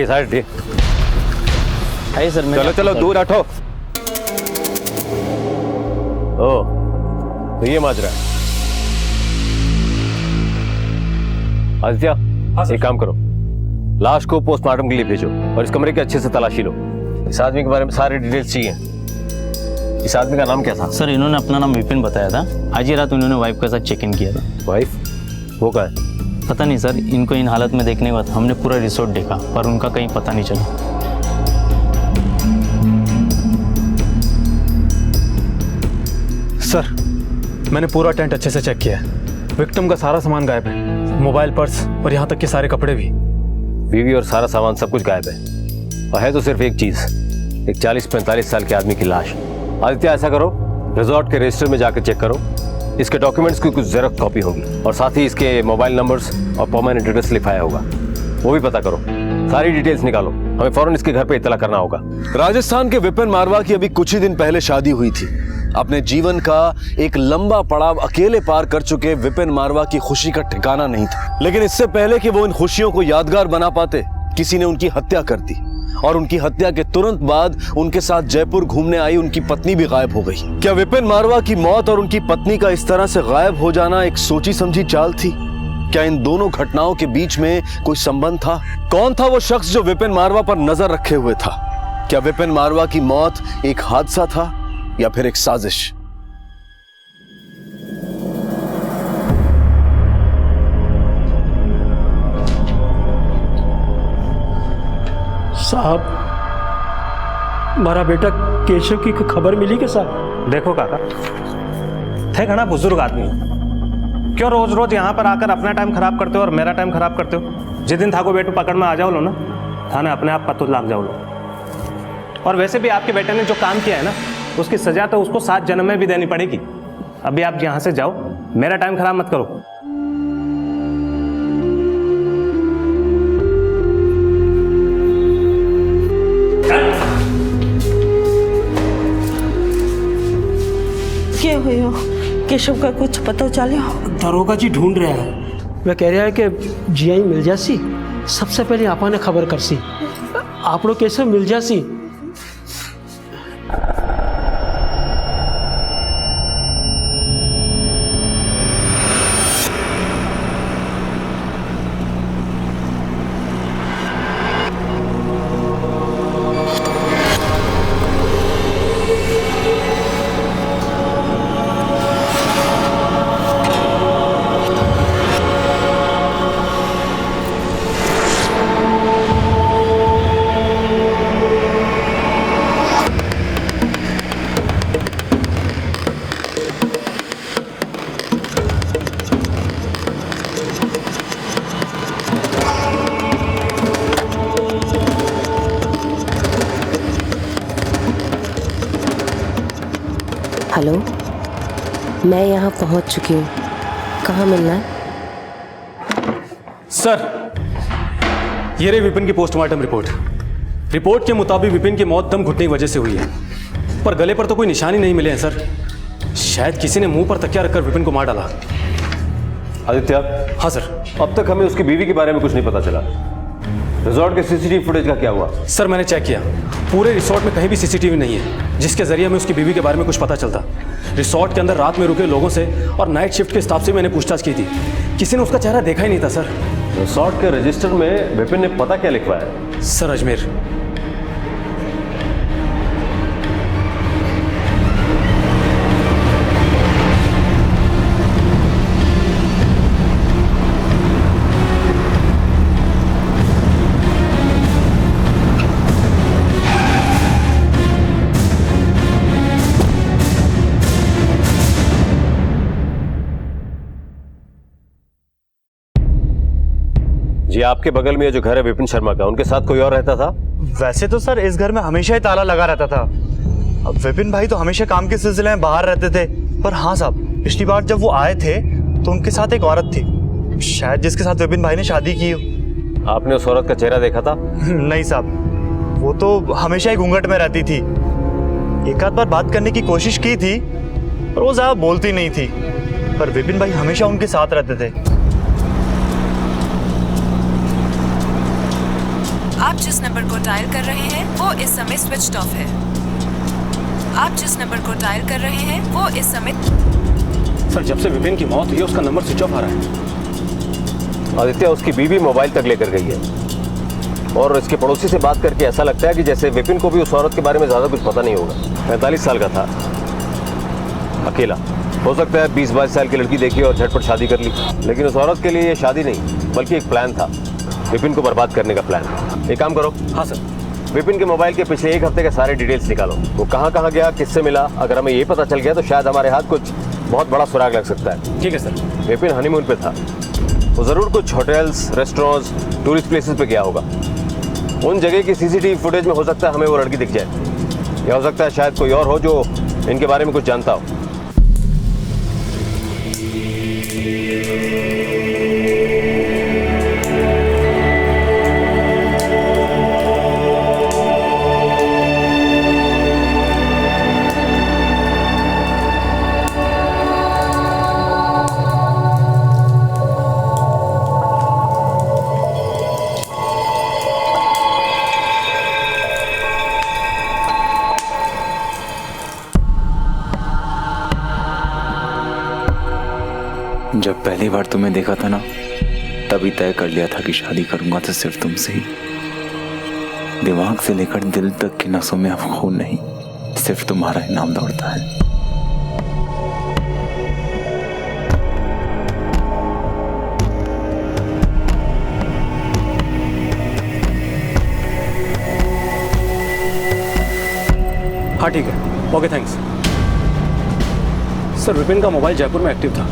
साइड दे। है सर, चलो चलो दूर हटो। ओ तो ये माजरा है। आदित्य, एक काम करो, लाश को पोस्टमार्टम के लिए भेजो और इस कमरे की अच्छे से तलाशी लो। इस आदमी के बारे में सारे डिटेल्स चाहिए। इस आदमी का नाम क्या था? सर, इन्होंने अपना नाम विपिन बताया था। आज ही रात उन्होंने वाइफ के साथ चेक इन किया था। वाइफ? वो क्या है? पता नहीं सर, इनको इन हालत में देखने के बाद हमने पूरा रिसोर्ट देखा पर उनका कहीं पता नहीं चला। सर, मैंने पूरा टेंट अच्छे से चेक किया है। विक्टिम का सारा सामान गायब है, मोबाइल, पर्स और यहाँ तक के सारे कपड़े भी। बीवी और सारा सामान सब कुछ गायब है और है तो सिर्फ एक चीज, एक 40-45 साल के आदमी की लाश। आदित्य, ऐसा करो, रिजॉर्ट के रजिस्टर में जाकर चेक करो, इसके डॉक्यूमेंट्स की कुछ जेरॉक्स कॉपी होगी और साथ ही इसके मोबाइल नंबर्स और परमानेंट एड्रेस लिखाया होगा, वो भी पता करो। सारी डिटेल्स निकालो, हमें फौरन इसके घर पे इत्तला करना होगा। राजस्थान के विपिन मारवा की अभी कुछ ही दिन पहले शादी हुई थी। अपने जीवन का एक लंबा पड़ाव अकेले पार कर चुके विपिन मारवा की खुशी का ठिकाना नहीं था, लेकिन इससे पहले कि वो इन खुशियों को यादगार बना पाते, किसी ने उनकी हत्या कर दी और उनकी हत्या के तुरंत बाद उनके साथ जयपुर घूमने आई उनकी पत्नी भी गायब हो गई। क्या विपिन मारवा की मौत और उनकी पत्नी का इस तरह से गायब हो जाना एक सोची समझी चाल थी? क्या इन दोनों घटनाओं के बीच में कोई संबंध था? कौन था वो शख्स जो विपिन मारवा पर नजर रखे हुए था? क्या विपिन मारवा की मौत एक हादसा था या फिर एक साजिश? साहब, हमारा बेटा केशव की खबर मिली क्या साहब? देखो काका, थे घना बुजुर्ग आदमी, क्यों रोज रोज यहाँ पर आकर अपना टाइम खराब करते हो और मेरा टाइम खराब करते हो? जिस दिन थाको बेटू पकड़ में आ जाओ लो ना, थाने अपने आप पत्तू लाग जाओ लो। और वैसे भी आपके बेटे ने जो काम किया है ना, उसकी सजा तो उसको 7 जन्म में भी देनी पड़ेगी। अभी आप यहाँ से जाओ, मेरा टाइम खराब मत करो। क्या हुआ? केशव का कुछ पता चला? दरोगा जी ढूंढ रहा है। वह कह रहा है कि जियाई मिल जासी, सबसे पहले आपा ने खबर कर सी, आप लोग केशव मिल जासी। हेलो, मैं यहाँ पहुँच चुकी हूँ, कहाँ मिलना है? सर, ये रही विपिन की पोस्टमार्टम रिपोर्ट। रिपोर्ट के मुताबिक विपिन की मौत दम घुटने की वजह से हुई है, पर गले पर तो कोई निशान ही नहीं मिले हैं सर। शायद किसी ने मुंह पर तकिया रखकर विपिन को मार डाला। आदित्य। हाँ सर। अब तक हमें उसकी बीवी के बारे में कुछ नहीं पता चला। रिजॉर्ट के सीसीटीवी फुटेज का क्या हुआ? सर मैंने चेक किया, पूरे रिसोर्ट में कहीं भी सीसीटीवी नहीं है जिसके जरिए हमें उसकी बीवी के बारे में कुछ पता चलता। रिसोर्ट के अंदर रात में रुके लोगों से और नाइट शिफ्ट के स्टाफ से मैंने पूछताछ की थी, किसी ने उसका चेहरा देखा ही नहीं था सर। रिसोर्ट के रजिस्टर में विपिन ने पता क्या लिखवाया है? सर अजमेर। जी आपके बगल में ये जो घर है विपिन शर्मा का, उनके साथ कोई और रहता था? वैसे तो सर इस घर में हमेशा ही ताला लगा रहता था। अब विपिन भाई तो हमेशा काम के सिलसिले में बाहर रहते थे, पर हाँ साहब, पिछली बार जब वो आए थे तो उनके साथ एक औरत थी, शायद जिसके साथ विपिन भाई ने शादी की हो। आपने उस औरत का चेहरा देखा था? नहीं साहब, वो तो हमेशा ही घूंघट में रहती थी। एक आध बार बात करने की कोशिश की थी पर वो ज्यादा बोलती नहीं थी, पर विपिन भाई हमेशा उनके साथ रहते थे। आप जिस नंबर को डायल कर रहे हैं वो इस समय स्विच्ड ऑफ है। आप जिस नंबर को डायल कर रहे हैं वो इस समय। सर जब से विपिन की मौत हुई है उसका नंबर स्विच ऑफ आ रहा है। आदित्य, उसकी बीवी मोबाइल तक लेकर गई है और इसके पड़ोसी से बात करके ऐसा लगता है कि जैसे विपिन को भी उस औरत के बारे में ज्यादा कुछ पता नहीं होगा। 45 साल का था, अकेला, हो सकता है 20-22 साल की लड़की देखी और झटपट शादी कर ली, लेकिन उस औरत के लिए ये शादी नहीं बल्कि एक प्लान था, विपिन को बर्बाद करने का प्लान। एक काम करो। हाँ सर। विपिन के मोबाइल के पिछले एक हफ्ते के सारे डिटेल्स निकालो, वो कहाँ कहाँ गया, किससे मिला। अगर हमें ये पता चल गया तो शायद हमारे हाथ कुछ बहुत बड़ा सुराग लग सकता है। ठीक है सर। विपिन हनीमून पे था, वो जरूर कुछ होटल्स, रेस्टोरेंट्स, टूरिस्ट प्लेसेस पे गया होगा। उन जगह की सीसीटीवी फुटेज में हो सकता है हमें वो लड़की दिख जाए, या हो सकता है शायद कोई और हो जो इनके बारे में कुछ जानता हो। जब पहली बार तुम्हें देखा था ना, तभी तय कर लिया था कि शादी करूंगा तो सिर्फ तुमसे ही। दिमाग से लेकर दिल तक की नसों में अब खून नहीं, सिर्फ तुम्हारा ही नाम दौड़ता है। हाँ ठीक है, ओके थैंक्स। सर विपिन का मोबाइल जयपुर में एक्टिव था,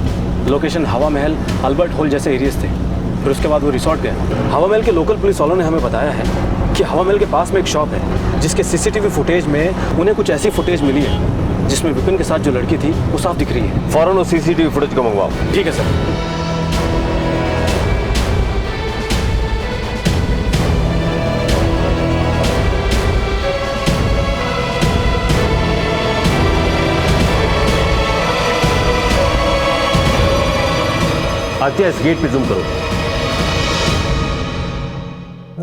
लोकेशन हवा महल, अल्बर्ट हॉल जैसे एरियाज थे। फिर उसके बाद वो रिसोर्ट गया। हवा महल के लोकल पुलिस वालों ने हमें बताया है कि हवा महल के पास में एक शॉप है जिसके सीसीटीवी फुटेज में उन्हें कुछ ऐसी फुटेज मिली है जिसमें विपिन के साथ जो लड़की थी वो साफ दिख रही है। फौरन उस सीसीटीवी फुटेज को मंगवाओ। ठीक है सर। आदित्य, इस गेट पे जूम करो।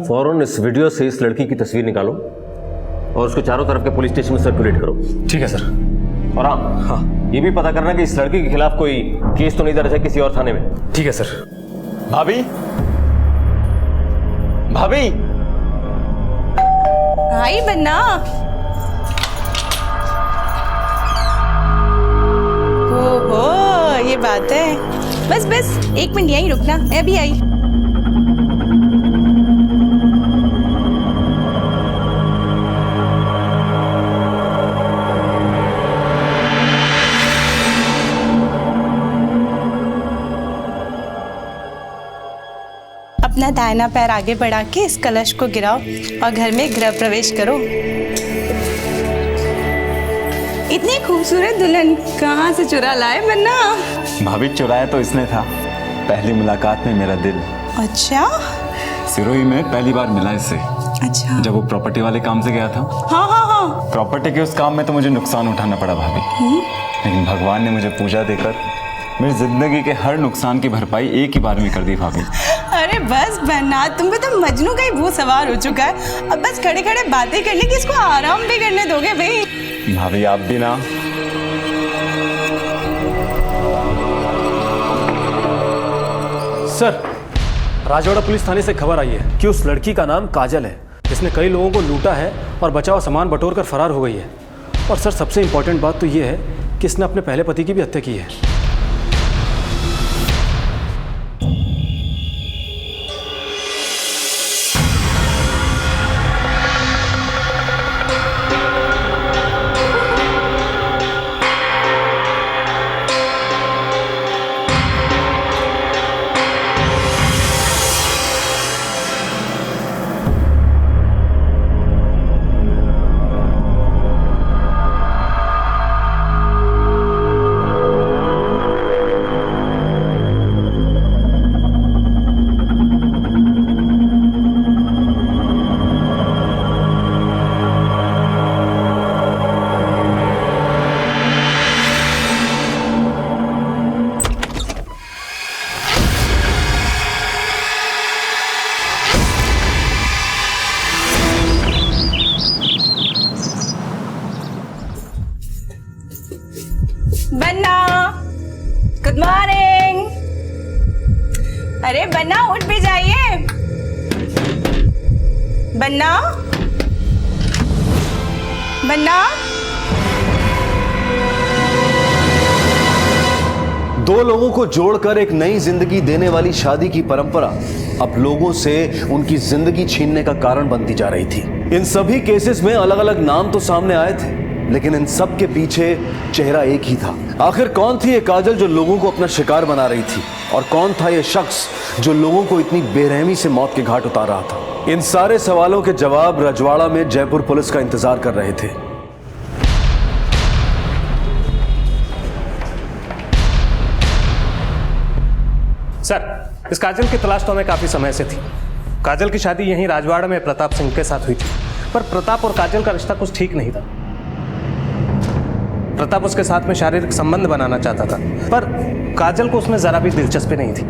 फौरन इस वीडियो से इस लड़की की तस्वीर निकालो और उसको चारों तरफ के पुलिस स्टेशन में सर्कुलेट करो। ठीक है सर। और हाँ, ये भी पता करना कि इस लड़की के खिलाफ कोई केस तो नहीं दर्ज है किसी और थाने में। ठीक है सर। भाभी, भाभी, आई बन्ना। ओहो, ये बात है। बस बस 1 मिनट यहीं रुकना, मैं भी आई। अपना दाहिना पैर आगे बढ़ा के इस कलश को गिराओ और घर में गृह प्रवेश करो। इतनी इतनी खूबसूरत दुल्हन कहाँ से चुरा लाए बन्ना? भाभी चुराया तो इसने था, पहली मुलाकात में मेरा दिल। अच्छा सिरोही में पहली बार मिला इससे। अच्छा, जब वो प्रॉपर्टी वाले काम से गया था। हाँ हाँ हाँ। प्रॉपर्टी के उस काम में तो मुझे नुकसान उठाना पड़ा भाभी, लेकिन भगवान ने मुझे पूजा देकर मेरी जिंदगी के हर नुकसान की भरपाई एक ही बार में कर दी भाभी। अरे बस बन्ना, तुम पे तो मजनू का ही भूत सवार हो चुका है। अब बस खड़े खड़े बातें करने की इसको आराम भी करने दोगे भाई? भाभी आप भी ना। सर, राजवाड़ा पुलिस थाने से खबर आई है कि उस लड़की का नाम काजल है, जिसने कई लोगों को लूटा है और बचा हुआ सामान बटोर कर फरार हो गई है। और सर सबसे इम्पोर्टेंट बात तो ये है कि इसने अपने पहले पति की भी हत्या की है। बन्ना, गुड मॉर्निंग। अरे बन्ना उठ भी जाइए। बन्ना, बन्ना। दो लोगों को जोड़कर एक नई जिंदगी देने वाली शादी की परंपरा अब लोगों से उनकी जिंदगी छीनने का कारण बनती जा रही थी। इन सभी केसेस में अलग अलग नाम तो सामने आए थे, लेकिन इन सब के पीछे चेहरा एक ही था। आखिर कौन थी ये काजल जो लोगों को अपना शिकार बना रही थी, और कौन था ये शख्स जो लोगों को इतनी बेरहमी से मौत के घाट उतार रहा था? इन सारे सवालों के जवाब रजवाड़ा में जयपुर पुलिस का इंतजार कर रहे थे। सर, इस काजल की तलाश तो हमें काफी समय से थी। काजल की शादी यहीं राजवाड़ा में प्रताप सिंह के साथ हुई थी, पर प्रताप और काजल का रिश्ता कुछ ठीक नहीं था। प्रताप उसके साथ में शारीरिक संबंध बनाना चाहता था, पर काजल को उसमें जरा भी दिलचस्पी नहीं थी।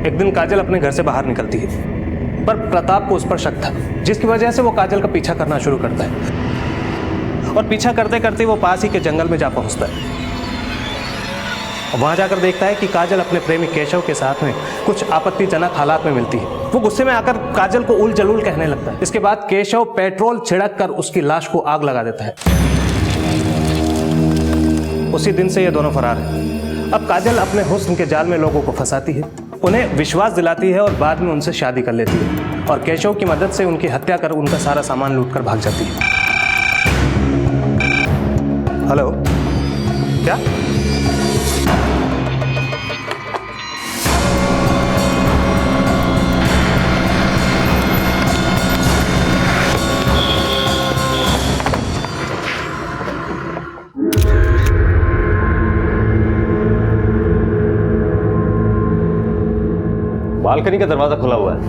एक दिन काजल अपने घर से बाहर निकलती है, पर प्रताप को उस पर शक था, जिसकी वजह से वो काजल का पीछा करना शुरू करता है। और पीछा करते करते वो पास ही के जंगल में जा पहुंचता है। वहां जाकर देखता है कि काजल अपने प्रेमी केशव के साथ में कुछ आपत्तिजनक हालात में मिलती है। वो गुस्से में आकर काजल को उल जलूल कहने लगता है। इसके बाद केशव पेट्रोल छिड़क कर उसकी लाश को आग लगा देता है। उसी दिन से ये दोनों फरार हैं। अब काजल अपने हुस्न के जाल में लोगों को फंसाती है, उन्हें विश्वास दिलाती है और बाद में उनसे शादी कर लेती है, और केशव की मदद से उनकी हत्या कर उनका सारा सामान लूट कर भाग जाती है। हेलो, क्या? बालकनी का दरवाजा खुला हुआ है।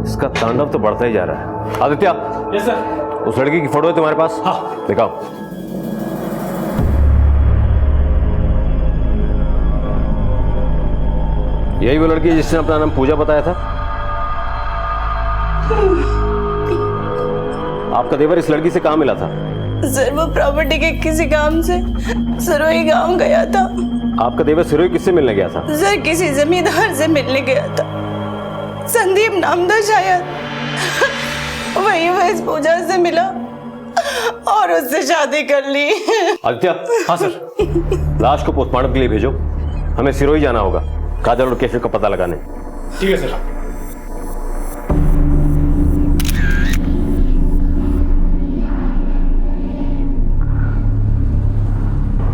इसका तांडव तो बढ़ता ही जा रहा है। आदित्य। Yes sir. उस लड़की की फोटो है तुम्हारे पास? हाँ। दिखाओ। यही वो लड़की है जिसने अपना नाम पूजा बताया था? आपका देवर इस लड़की से कहाँ मिला था? सर वो प्रॉपर्टी के किसी काम से सिरोही गांव गया था। आपका देवर सिरोही किससे मिलने गया था? सर किसी जमींदार से मिलने गया था, संदीप नाम था शायद। वही वो इस पूजा से मिला और उससे शादी कर ली। आदित्य। हाँ सर। लाश को पोस्टमार्टम के लिए भेजो, हमें सिरोही जाना होगा काजल और केशव का पता लगाने। ठीक है सर।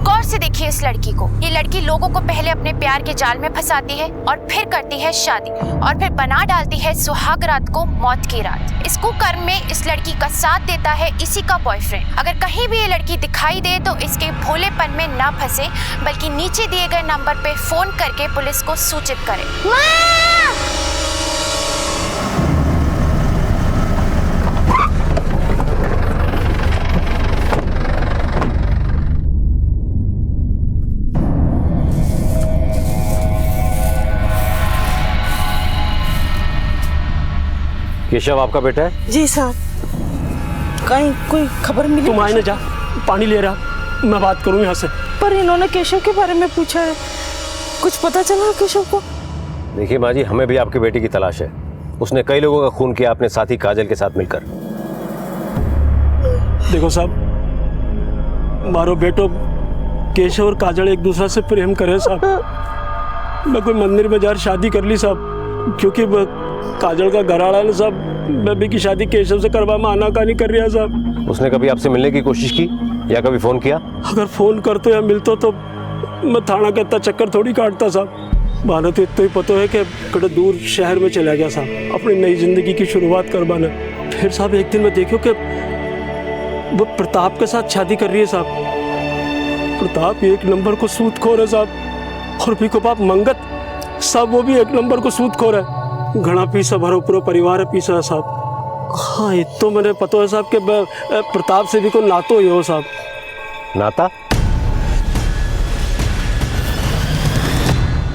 गौर से देखिए, देखिए इस लड़की को। ये लड़की लोगों को पहले अपने प्यार के जाल में फंसाती है और फिर करती है शादी और फिर बना डालती है सुहाग रात को मौत की रात। इस कुकर्म में इस लड़की का साथ देता है इसी का बॉयफ्रेंड। अगर कहीं भी ये लड़की दिखाई दे तो इसके भोलेपन में ना फंसे, बल्कि नीचे दिए गए नंबर पे फोन करके पुलिस को सूचित करे। केशव आपका बेटा है? जी साहब। कहीं कोई खबर मिली? तुम आए ना, जा पानी ले रहा, मैं बात करूं यहाँ से। पर इन्होंने केशव के बारे में पूछा है, कुछ पता चला केशव को? देखिए माँ जी, हमें भी आपके बेटे की तलाश है। उसने कई लोगों का खून किया अपने साथी काजल के साथ मिलकर। देखो साहब, मारो बेटो केशव और काजल एक दूसरे से प्रेम करे साहब। मैं कोई मंदिर में जाकर शादी कर ली साहब, क्योंकि काजल का घरवाला है ना साहब, मैं भी की शादी केशव से करवा में आनाकानी कर रहा साहब। उसने कभी आपसे मिलने की कोशिश की या कभी फोन किया? अगर फोन करते या मिलते तो मैं थाना का इतना चक्कर थोड़ी काटता साहब। मानो तो इतना ही पता है कि कड़े दूर शहर में चला गया साहब अपनी नई जिंदगी की शुरुआत करवाने। फिर साहब एक दिन मैं देखो कि वो प्रताप के साथ शादी कर रही है साहब। प्रताप एक नंबर को सूदखोर है साहब, और भी को बाप मंगत साहब वो भी एक नंबर को सूदखोर है। घना पीसा भरो पूरा परिवार है पीसा है साहब। हाँ ये तो मैंने पता है साहब कि प्रताप से भी को नातो ही हो साहब। नाता?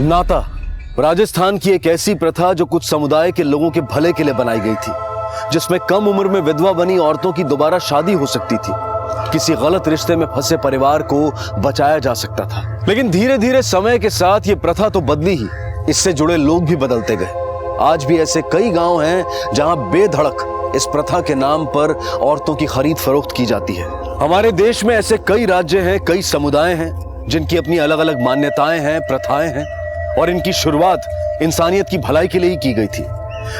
नाता राजस्थान की एक ऐसी प्रथा जो कुछ समुदाय के लोगों के भले के लिए बनाई गई थी, जिसमें कम उम्र में विधवा बनी औरतों की दोबारा शादी हो सकती थी। किसी गलत रिश्ते में फंसे परिवार को बचाया जा सकता था। लेकिन धीरे धीरे समय के साथ ये प्रथा तो बदली ही, इससे जुड़े लोग भी बदलते गए। आज भी ऐसे कई गांव हैं जहां बेधड़क इस प्रथा के नाम पर औरतों की खरीद फरोख्त की जाती है। हमारे देश में ऐसे कई राज्य हैं, कई समुदाय हैं जिनकी अपनी अलग अलग मान्यताएं हैं, प्रथाएं हैं, और इनकी शुरुआत इंसानियत की भलाई के लिए ही की गई थी।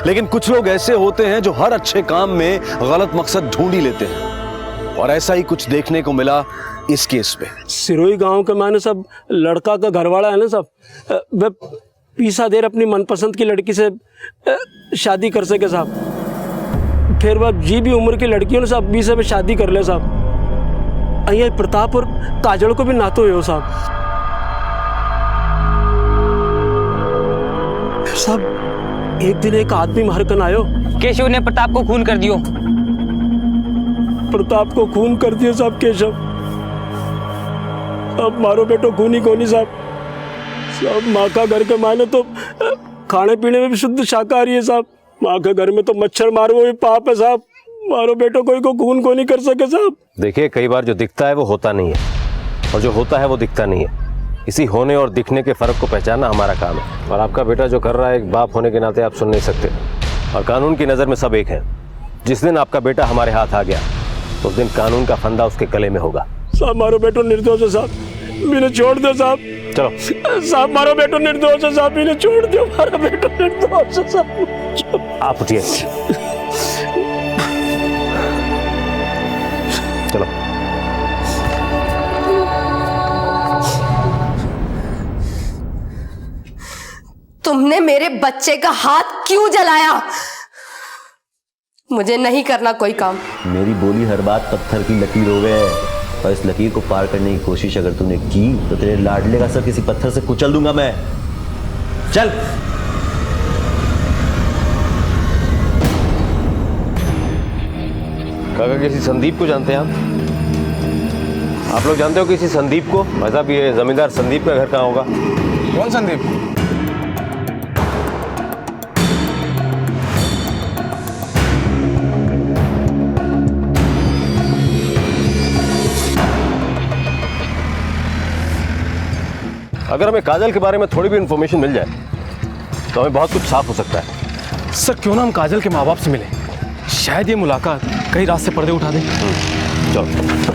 लेकिन कुछ लोग ऐसे होते हैं जो हर अच्छे काम में गलत मकसद ढूंढ ही लेते हैं, और ऐसा ही कुछ देखने को मिला इस केस में। सिरोही गांव के माने सब लड़का का घरवाला है ना सब, वह पीसा देर अपनी मनपसंद की लड़की से शादी कर सके साहब। फिर वह जी भी उम्र की लड़कियों ने साहब 20 में शादी कर ले साहब। अయ్యా प्रताप और काजल को भी नातो हो साहब। साहब एक दिन एक आदमी मार कर आयो, केशव ने प्रताप को खून कर दियो। प्रताप को खून कर दिया साहब केशव। अब मारो बेटो खून ही कोनी साहब। साहब माँ का घर के माने तो खाने पीने में भी शुद्ध शाकाहारी है साहब। माँ के घर में तो मच्छर मारो भी पाप है साहब। मारो बेटो कोई को खून को नहीं कर सके साहब। देखिए कई बार जो दिखता है वो होता नहीं है, और जो होता है वो दिखता नहीं है। इसी होने और दिखने के फर्क को पहचानना हमारा काम है, और आपका बेटा जो कर रहा है एक बाप होने के नाते आप सुन नहीं सकते, और कानून की नज़र में सब एक है। जिस दिन आपका बेटा हमारे हाथ आ गया उस दिन कानून का फंदा उसके गले में होगा। साहब मारो बेटो निर्दोष है साहब, मैंने छोड़ दो साहब। चलो साहब मारो बेटो निर्दोष है साहब, मैंने छोड़ दो। मारो बेटो निर्दोष है साहब। आप उठिए, चलो। तुमने मेरे बच्चे का हाथ क्यों जलाया? मुझे नहीं करना कोई काम। मेरी बोली हर बात पत्थर की लकीर हो गए, और इस लकीर को पार करने की कोशिश अगर तूने की तो तेरे लाडले का सर किसी पत्थर से कुचल दूंगा मैं। चल। काका किसी संदीप को जानते हैं आप लोग जानते हो किसी संदीप को? भाई साहब ये जमींदार संदीप का घर कहाँ होगा? कौन संदीप? अगर हमें काजल के बारे में थोड़ी भी इंफॉर्मेशन मिल जाए तो हमें बहुत कुछ साफ हो सकता है। सर क्यों ना हम काजल के माँ बाप से मिले, शायद ये मुलाकात कई रात से पर्दे उठा दे। चलो।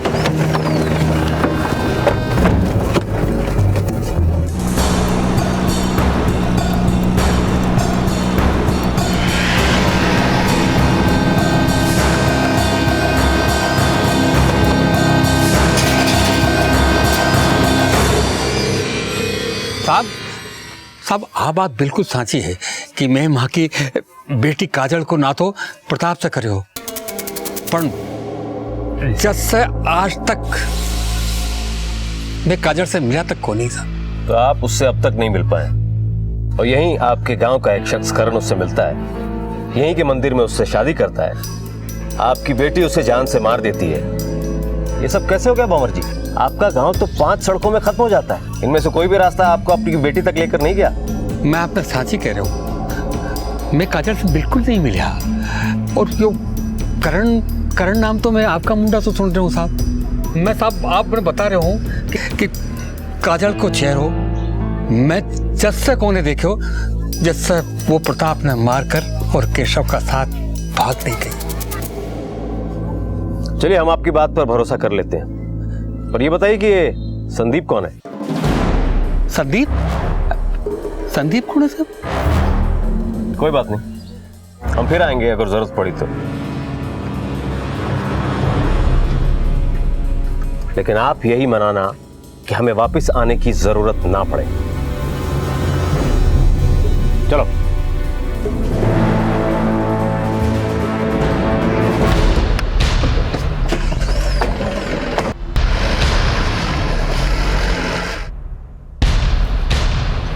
साहब साहब आ बात बिल्कुल साची है कि मैं माँ की बेटी काजल को ना तो प्रताप से करे हो, पर जब से आज तक मैं काजल से मिला तक को नहीं था। तो आप उससे अब तक नहीं मिल पाए और यहीं आपके गांव का एक शख्स करण उससे मिलता है, यहीं के मंदिर में उससे शादी करता है। आपकी बेटी उसे जान से मार देती है। ये सब कैसे हो गया भंवर जी? आपका गांव तो 5 सड़कों में खत्म हो जाता है, इनमें से कोई भी रास्ता आपको अपनी बेटी तक लेकर नहीं गया। मैं आपने साची कह रहा हूँ, मैं काजल से बिल्कुल नहीं मिला। और जो करण नाम तो मैं आपका मुंडा तो सुन रहा हूँ साहब। मैं साहब आप मैं बता रहा हूँ कि काजल को चेहरो मैं जैसे कोने देखे हो जैसे वो प्रताप ने मारकर और केशव का साथ भाग नहीं गई। चलिए हम आपकी बात पर भरोसा कर लेते हैं, पर ये बताइए कि ये संदीप कौन है? संदीप कौन है साहब? कोई बात नहीं, हम फिर आएंगे अगर जरूरत पड़ी तो। लेकिन आप यही मनाना कि हमें वापस आने की जरूरत ना पड़े। चलो।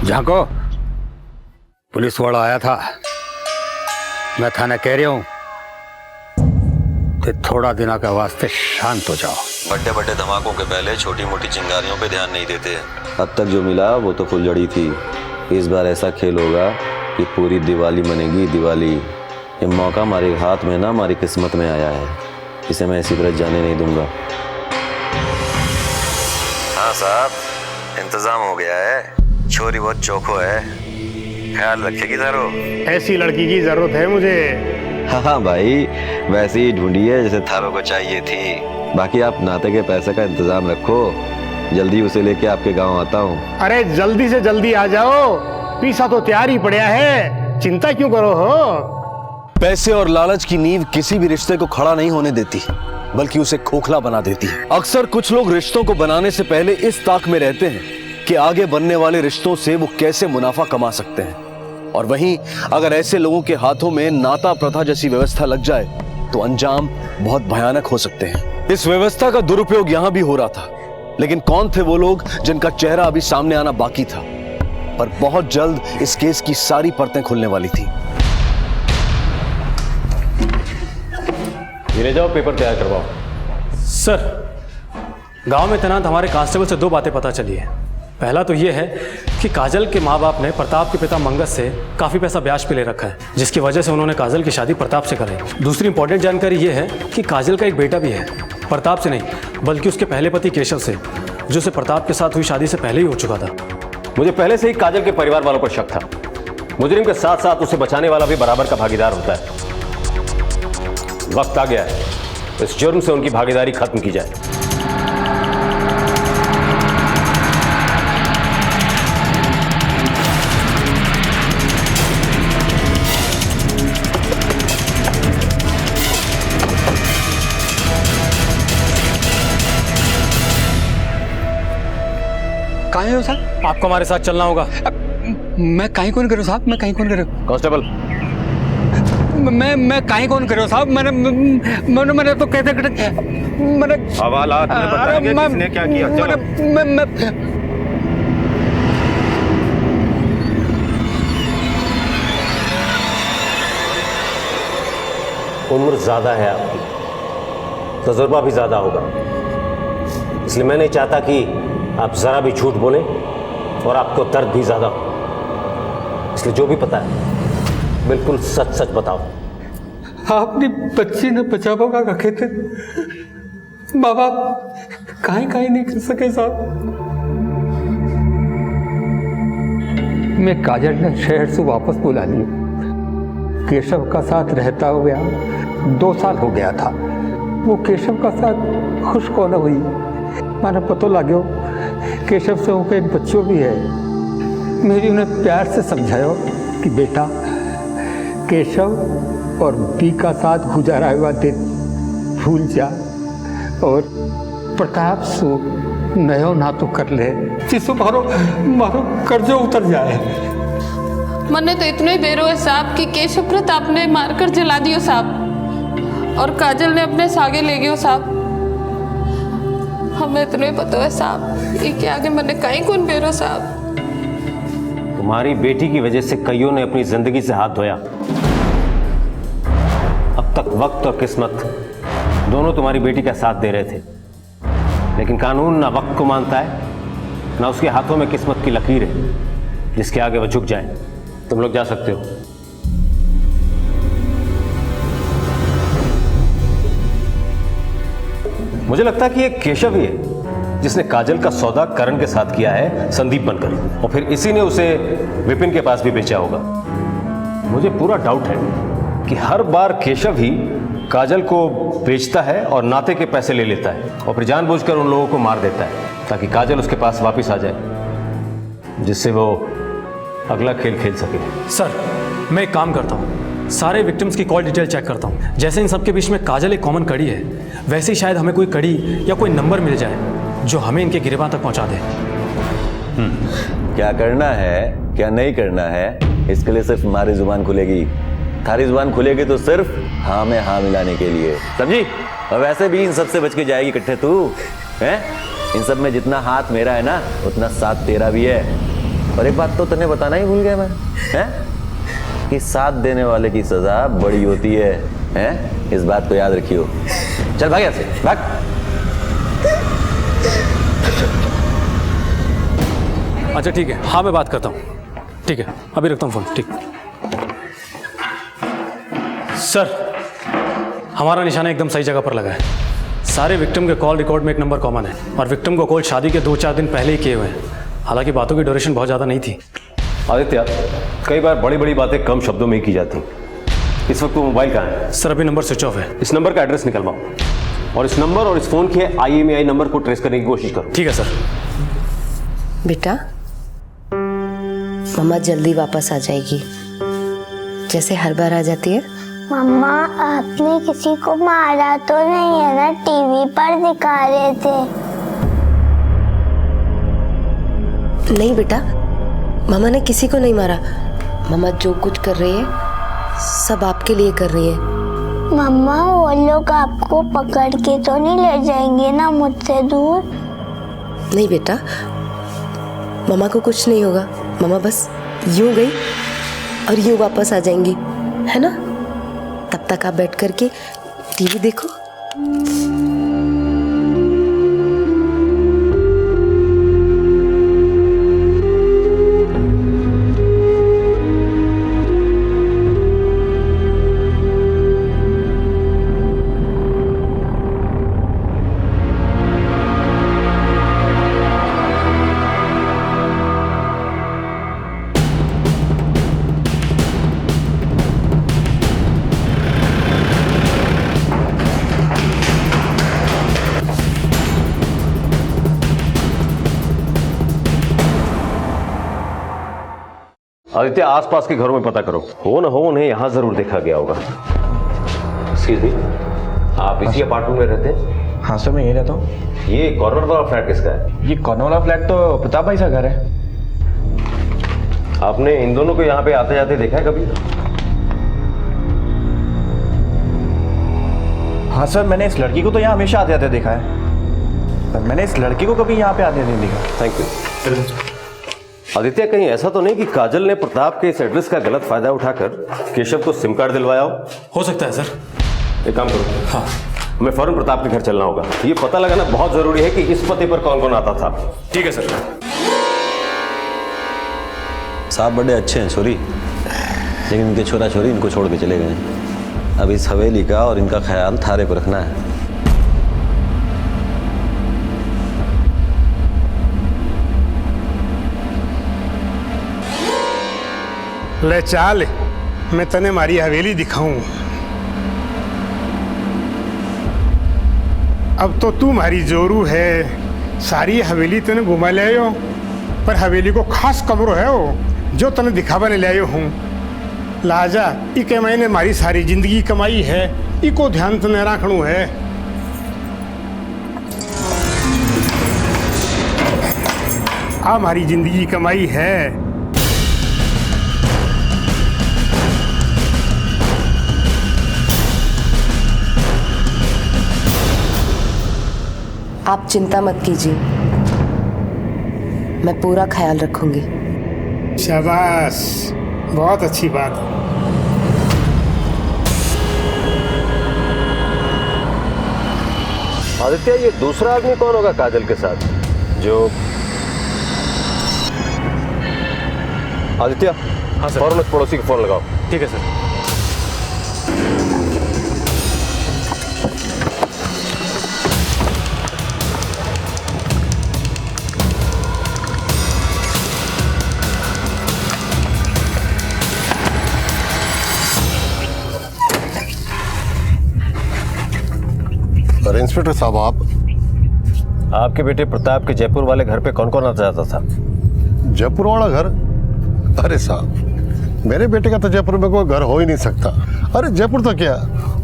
झांको, पुलिस वाला आया था। मैं थाने कह रहा हूं कि थोड़ा दिनों का वास्ते शांत हो जाओ। बड़े बड़े धमाकों के पहले छोटी मोटी चिंगारियों पे ध्यान नहीं देते। अब तक जो मिला वो तो फुलझड़ी थी। इस बार ऐसा खेल होगा कि पूरी दिवाली मनेगी दिवाली। ये मौका हमारे हाथ में ना हमारी किस्मत में आया है, इसे मैं इसी तरह जाने नहीं दूंगा। हाँ साहब, इंतजाम हो गया है। छोरी बहुत चौखो है, ख्याल रखेगी थारो। ऐसी लड़की की जरूरत है मुझे। हाँ भाई, वैसे ही ढूंढी है जैसे थारो को चाहिए थी। बाकी आप नाते के पैसे का इंतजाम रखो, जल्दी उसे लेके आपके गांव आता हूँ। अरे जल्दी से जल्दी आ जाओ, पीसा तो तैयार ही पड़ा है, चिंता क्यों करो हो। पैसे और लालच की नींव किसी भी रिश्ते को खड़ा नहीं होने देती, बल्कि उसे खोखला बना देती है। अक्सर कुछ लोग रिश्तों को बनाने से पहले इस ताक में रहते हैं कि आगे बनने वाले रिश्तों से वो कैसे मुनाफा कमा सकते हैं। और वहीं अगर ऐसे लोगों के हाथों में नाता प्रथा जैसी व्यवस्था लग जाए तो अंजाम बहुत भयानक हो सकते हैं। इस व्यवस्था का दुरुपयोग यहां भी हो रहा था, लेकिन कौन थे वो लोग जिनका चेहरा अभी सामने आना बाकी था। पर बहुत जल्द इस केस की सारी परतें खुलने वाली थी। ये ले जाओ, पेपर तैयार करवाओ। सर, गांव में तैनात हमारे कांस्टेबल से 2 बातें पता चली है। पहला तो ये है कि काजल के माँ बाप ने प्रताप के पिता मंगस से काफ़ी पैसा ब्याज पे ले रखा है, जिसकी वजह से उन्होंने काजल की शादी प्रताप से कराई। दूसरी इंपॉर्टेंट जानकारी ये है कि काजल का एक बेटा भी है, प्रताप से नहीं बल्कि उसके पहले पति केशव से, जो उसे प्रताप के साथ हुई शादी से पहले ही हो चुका था। मुझे पहले से ही काजल के परिवार वालों पर शक था। मुजरिम के साथ साथ उसे बचाने वाला भी बराबर का भागीदार होता है। वक्त आ गया है इस जुर्म से उनकी भागीदारी खत्म की जाए। कहाँ हो साहब? आपको हमारे साथ चलना होगा। मैं कहीं कौन करूँ साहब? मैं कहीं कौन करूँ? कांस्टेबल, मैं कहीं कौन करूँ साहब? मैंने तो कहते मैंने हवालात में बताएंगे किसने क्या किया। चलो। उम्र ज्यादा है आपकी, तजुर्बा भी ज्यादा होगा, इसलिए मैं नहीं चाहता कि आप जरा भी झूठ बोलें और आपको दर्द भी ज्यादा हो। इसलिए जो भी पता है बिल्कुल सच सच बताओ। आपने बच्चे ने बचावा का रखे थे, माँ बाप काहे नहीं कर सके साहब। मैं काजल ने शहर से वापस बुला लिया। केशव का साथ रहता हो गया 2 साल हो गया था। वो केशव का साथ खुश कौन हुई, मैंने पता लगे केशव से उनके एक बच्चों भी है। मेरी उन्हें प्यार से समझाया कि बेटा केशव और बी का साथ गुजारा हुआ दिन भूल जा और प्रताप से नयो ना तो कर ले, जिससे मारो मारो कर्जो उतर जाए। मैंने तो इतना ही बेरो है साहब कि केशव प्रताप ने मारकर जला दियो साहब, और काजल ने अपने सागे ले गयो साहब। हमें इतना ही पता है साहब, ये क्या आगे मैंने कहीं कौन बेरो साहब। तुम्हारी बेटी की वजह से कईयों ने अपनी जिंदगी से हाथ धोया। अब तक वक्त और किस्मत दोनों तुम्हारी बेटी का साथ दे रहे थे, लेकिन कानून ना वक्त को मानता है, ना उसके हाथों में किस्मत की लकीर है जिसके आगे वो झुक जाए। तुम लोग जा सकते हो। मुझे लगता है कि ये केशव ही है जिसने काजल का सौदा करण के साथ किया है संदीप बनकर, और फिर इसी ने उसे विपिन के पास भी बेचा होगा। मुझे पूरा डाउट है कि हर बार केशव ही काजल को बेचता है और नाते के पैसे ले लेता है, और फिर जानबूझकर उन लोगों को मार देता है ताकि काजल उसके पास वापस आ जाए, जिससे वो अगला खेल खेल सके। सर, मैं एक काम करता हूँ, सारे विक्टिम्स की कॉल डिटेल चेक करता हूँ। जैसे इन सबके बीच में काजल एक कॉमन कड़ी है, वैसे ही शायद हमें कोई कड़ी या कोई नंबर मिल जाए जो हमें इनके गिरबान तक पहुंचा दे। क्या करना है क्या नहीं करना है, इसके लिए सिर्फ हमारी जुबान खुलेगी। थारी जुबान खुलेगी तो सिर्फ हाँ में हाँ मिलाने के लिए, समझी? और वैसे भी इन सब से बच के जाएगी इकट्ठे तू, हैं? इन सब में जितना हाथ मेरा है ना, उतना साथ तेरा भी है। और एक बात तो तूने बताना ही भूल गया मैं, हैं? कि साथ देने वाले की सजा बड़ी होती है, हैं? इस बात को याद रखियो। चल भाग यहाँ से, भाग। अच्छा ठीक है, हाँ मैं बात करता हूँ। ठीक है, अभी रखता हूँ फोन। ठीक सर, हमारा निशाना एकदम सही जगह पर लगा है। सारे विक्टिम के कॉल रिकॉर्ड में एक नंबर कॉमन है, और विक्टिम को कॉल शादी के 2-4 दिन पहले ही किए हुए हैं। हालांकि बातों की ड्यूरेशन बहुत ज़्यादा नहीं थी। आदित्य, कई बार बड़ी बड़ी बातें कम शब्दों में ही की जाती। इस वक्त वो मोबाइल कहाँ है? सर अभी नंबर स्विच ऑफ है। इस नंबर का एड्रेस निकलवाओ, और इस नंबर और इस फोन के IMEI नंबर को ट्रेस करने की कोशिश करो। ठीक है सर। बेटा, मम्मा जल्दी वापस आ जाएगी, जैसे हर बार आ जाती है। मम्मा, आपने किसी को मारा तो नहीं है ना? टीवी पर दिखा रहे थे। नहीं बेटा, मामा ने किसी को नहीं मारा। मामा जो कुछ कर रही है सब आपके लिए कर रही है। मम्मा, वो लोग आपको पकड़ के तो नहीं ले जाएंगे ना मुझसे दूर? नहीं बेटा, मामा को कुछ नहीं होगा। मामा बस यूं गई और यूं वापस आ जाएंगी, है ना? तब तक आप बैठ करके टीवी देखो। आदित्य, आसपास के घरों में पता करो, हो न हो उन्हें यहां जरूर देखा गया होगा। एक्सक्यूज मी, आप इसी अपार्टमेंट में रहते हैं? हाँ सर, मैं यही रहता हूँ। ये कॉर्नर वाला फ्लैट किसका है? ये कॉर्नर वाला फ्लैट तो प्रताप भाई का घर है। आपने इन दोनों को यहाँ पे आते जाते देखा है कभी? हाँ सर, मैंने इस लड़की को तो यहाँ हमेशा आते जाते देखा है, पर मैंने इस लड़की को कभी यहाँ पे आते नहीं देखा। Thank you. आदित्य, कहीं ऐसा तो नहीं कि काजल ने प्रताप के इस एड्रेस का गलत फायदा उठाकर केशव को सिम कार्ड दिलवाया हो सकता है सर। एक काम करो, हाँ, मैं फौरन प्रताप के घर चलना होगा। ये पता लगाना बहुत जरूरी है कि इस पते पर कौन कौन आता था। ठीक है सर। साहब बड़े अच्छे हैं छोरी, लेकिन इनके छोरा छोरी इनको छोड़ के चले गए। अब इस हवेली का और इनका ख्याल थारे को रखना है। ले चाल, मैं तने मारी हवेली दिखाऊं। अब तो तू मारी जोरू है, सारी हवेली तने घुमा ले आयो, पर हवेली को खास कमरो है वो जो तने दिखावा ले आयो हूँ। लाजा इके मैंने मारी सारी जिंदगी कमाई है, इको ध्यान तने रखणू है। हमारी जिंदगी कमाई है। आप चिंता मत कीजिए, मैं पूरा ख्याल रखूंगी। शाबाश, बहुत अच्छी बात। आदित्य, ये दूसरा आदमी कौन होगा काजल के साथ जो? आदित्य, हाँ सर, फौरन उस पड़ोसी को फोन लगाओ। ठीक है सर। अरे इंस्पेक्टर साहब, आपके बेटे प्रताप के जयपुर वाले घर पे कौन कौन आता जाता था? जयपुर वाला घर? अरे साहब, मेरे बेटे का तो जयपुर में कोई घर हो ही नहीं सकता। अरे जयपुर तो क्या,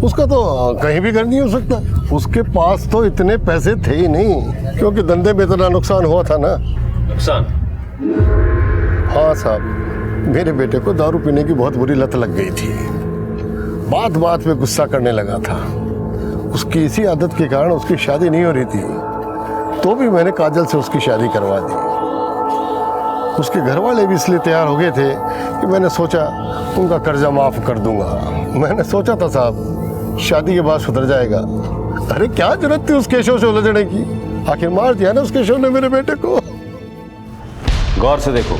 उसका तो कहीं भी घर नहीं हो सकता। उसके पास तो इतने पैसे थे ही नहीं, क्योंकि धंधे में इतना नुकसान हुआ था ना। नुकसान? हाँ साहब, मेरे बेटे को दारू पीने की बहुत बुरी लत लग गई थी। बात बात में गुस्सा करने लगा था। उसकी इसी आदत के कारण उसकी शादी नहीं हो रही थी, तो भी मैंने काजल से उसकी शादी करवा दी। उसके घर वाले भी इसलिए तैयार हो गए थे कि मैंने सोचा उनका कर्जा माफ कर दूंगा। मैंने सोचा था साहब, शादी के बाद सुधर जाएगा। अरे क्या जरूरत थी उस केशव से उलझने की, आखिर मार दिया ना उस केशव ने मेरे बेटे को। गौर से देखो,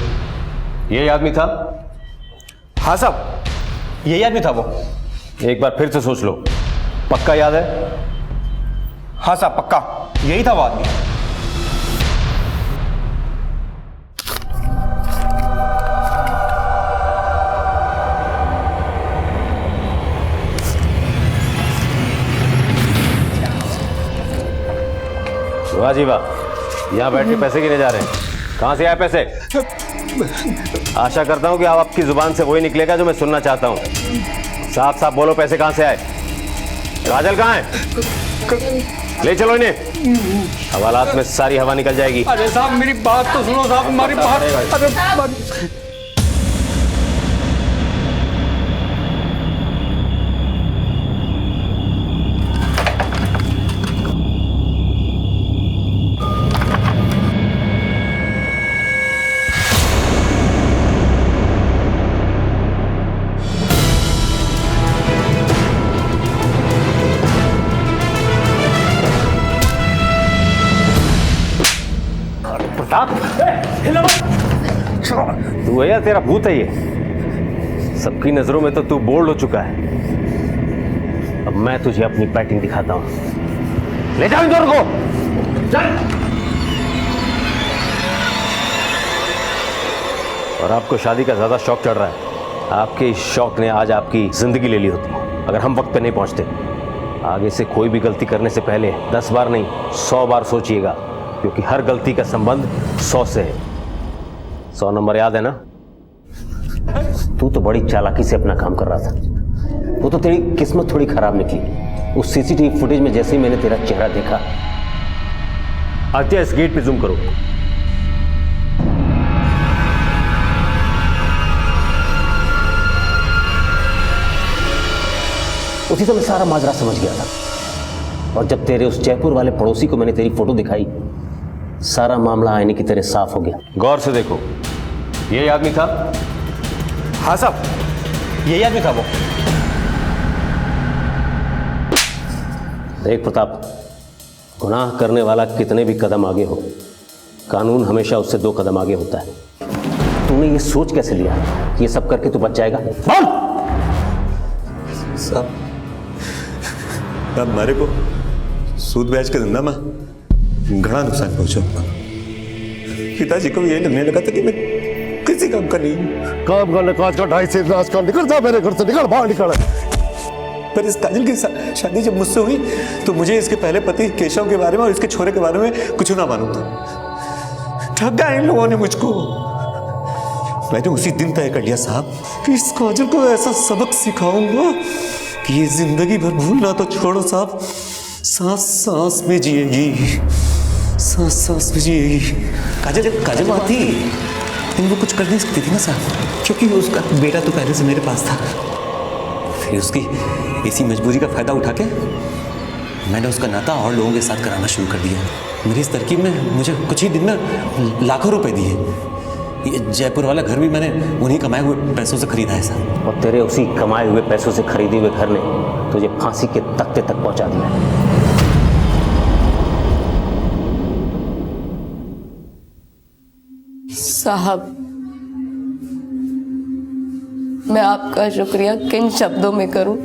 यही आदमी था? हाँ साहब, यही आदमी था वो। एक बार फिर से सोच लो, पक्का याद है? हाँ साहब, पक्का यही था वो आदमी। वाह जी वाह, यहाँ बैठ के पैसे गिने जा रहे हैं। कहाँ से आए पैसे? आशा करता हूँ कि आप आपकी जुबान से वही निकलेगा जो मैं सुनना चाहता हूँ। साफ साफ बोलो, पैसे कहाँ से आए? काजल कहाँ है? ले चलो इन्हें, हवालात में सारी हवा निकल जाएगी। अरे साहब मेरी बात तो सुनो साहब, हमारी बात। अरे तू है या तेरा भूत है ये? सबकी नजरों में तो तू बोल्ड हो चुका है। अब मैं तुझे अपनी बैटिंग दिखाता हूं। ले जाओ इन दोनों को, चल। और आपको शादी का ज्यादा शौक चढ़ रहा है। आपके इस शौक ने आज आपकी जिंदगी ले ली होती अगर हम वक्त पे नहीं पहुंचते। आगे से कोई भी गलती करने से पहले 10 बार नहीं 100 बार सोचिएगा, क्योंकि हर गलती का संबंध 100 से है। 100 नंबर याद है ना? तू तो बड़ी चालाकी से अपना काम कर रहा था। वो तो तेरी किस्मत थोड़ी खराब निकली। उस सीसीटीवी फुटेज में जैसे ही मैंने तेरा चेहरा देखा। आदित्य, इस गेट पे जूम करो। उसी समय सारा माजरा समझ गया था। और जब तेरे उस जयपुर वाले पड़ोसी को मैंने तेरी फोटो दिखाई, सारा मामला आईने की तरह साफ हो गया। गौर से देखो, यही आदमी था? हाँ साहब, यही आदमी था वो। देख प्रताप, गुनाह करने वाला कितने भी कदम आगे हो, कानून हमेशा उससे 2 कदम आगे होता है। तूने ये सोच कैसे लिया कि ये सब करके तू बच जाएगा? बोल। साहब, मारे को सूद ब्याज के धंधा में घना नुकसान पहुंचा। पिताजी को ये लगने लगा था कि मैं किसी काम का नहीं हूं। काम करने काज का 2.5 से नाश कर, निकल जा मेरे घर से, निकल बाहर निकल। पर इस काजल की शादी जब मुझसे हुई तो मुझे इसके पहले पति केशव के बारे में और इसके छोरे के बारे में कुछ ना मालूम था। ठग गए इन लोगों ने मुझको। मैंने उसी दिन तय कर लिया साहब कि इस काजल को ऐसा सबक सिखाऊंगा कि ये जिंदगी भर भूलना तो छोड़ो साहब, सांस सांस में जिएगी, सांस मुझे काजल काजल वहाँ थी, लेकिन वो कुछ कर नहीं सकती थी ना साहब, क्योंकि उसका बेटा तो पहले से मेरे पास था। फिर उसकी इसी मजबूरी का फायदा उठा के मैंने उसका नाता और लोगों के साथ कराना शुरू कर दिया। मेरी इस तरकीब में मुझे कुछ ही दिन में लाखों रुपए दिए। ये जयपुर वाला घर भी मैंने उन्हीं कमाए हुए पैसों से खरीदा है साहब। और तेरे उसी कमाए हुए पैसों से खरीदे हुए घर ने तुझे फांसी के तख्ते तक पहुंचा दिया है। साहब, मैं आपका शुक्रिया किन शब्दों में करूं,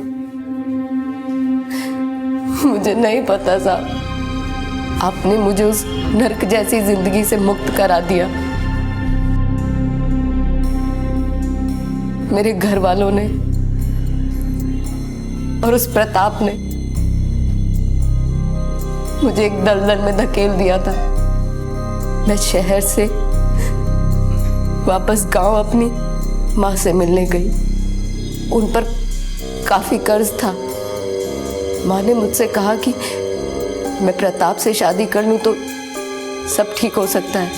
मुझे नहीं पता साहब। आपने मुझे उस नर्क जैसी जिंदगी से मुक्त करा दिया। मेरे घर वालों ने और उस प्रताप ने मुझे एक दलदल में धकेल दिया था। मैं शहर से वापस गांव अपनी माँ से मिलने गई। उन पर काफी कर्ज था। माँ ने मुझसे कहा कि मैं प्रताप से शादी कर लूं तो सब ठीक हो सकता है।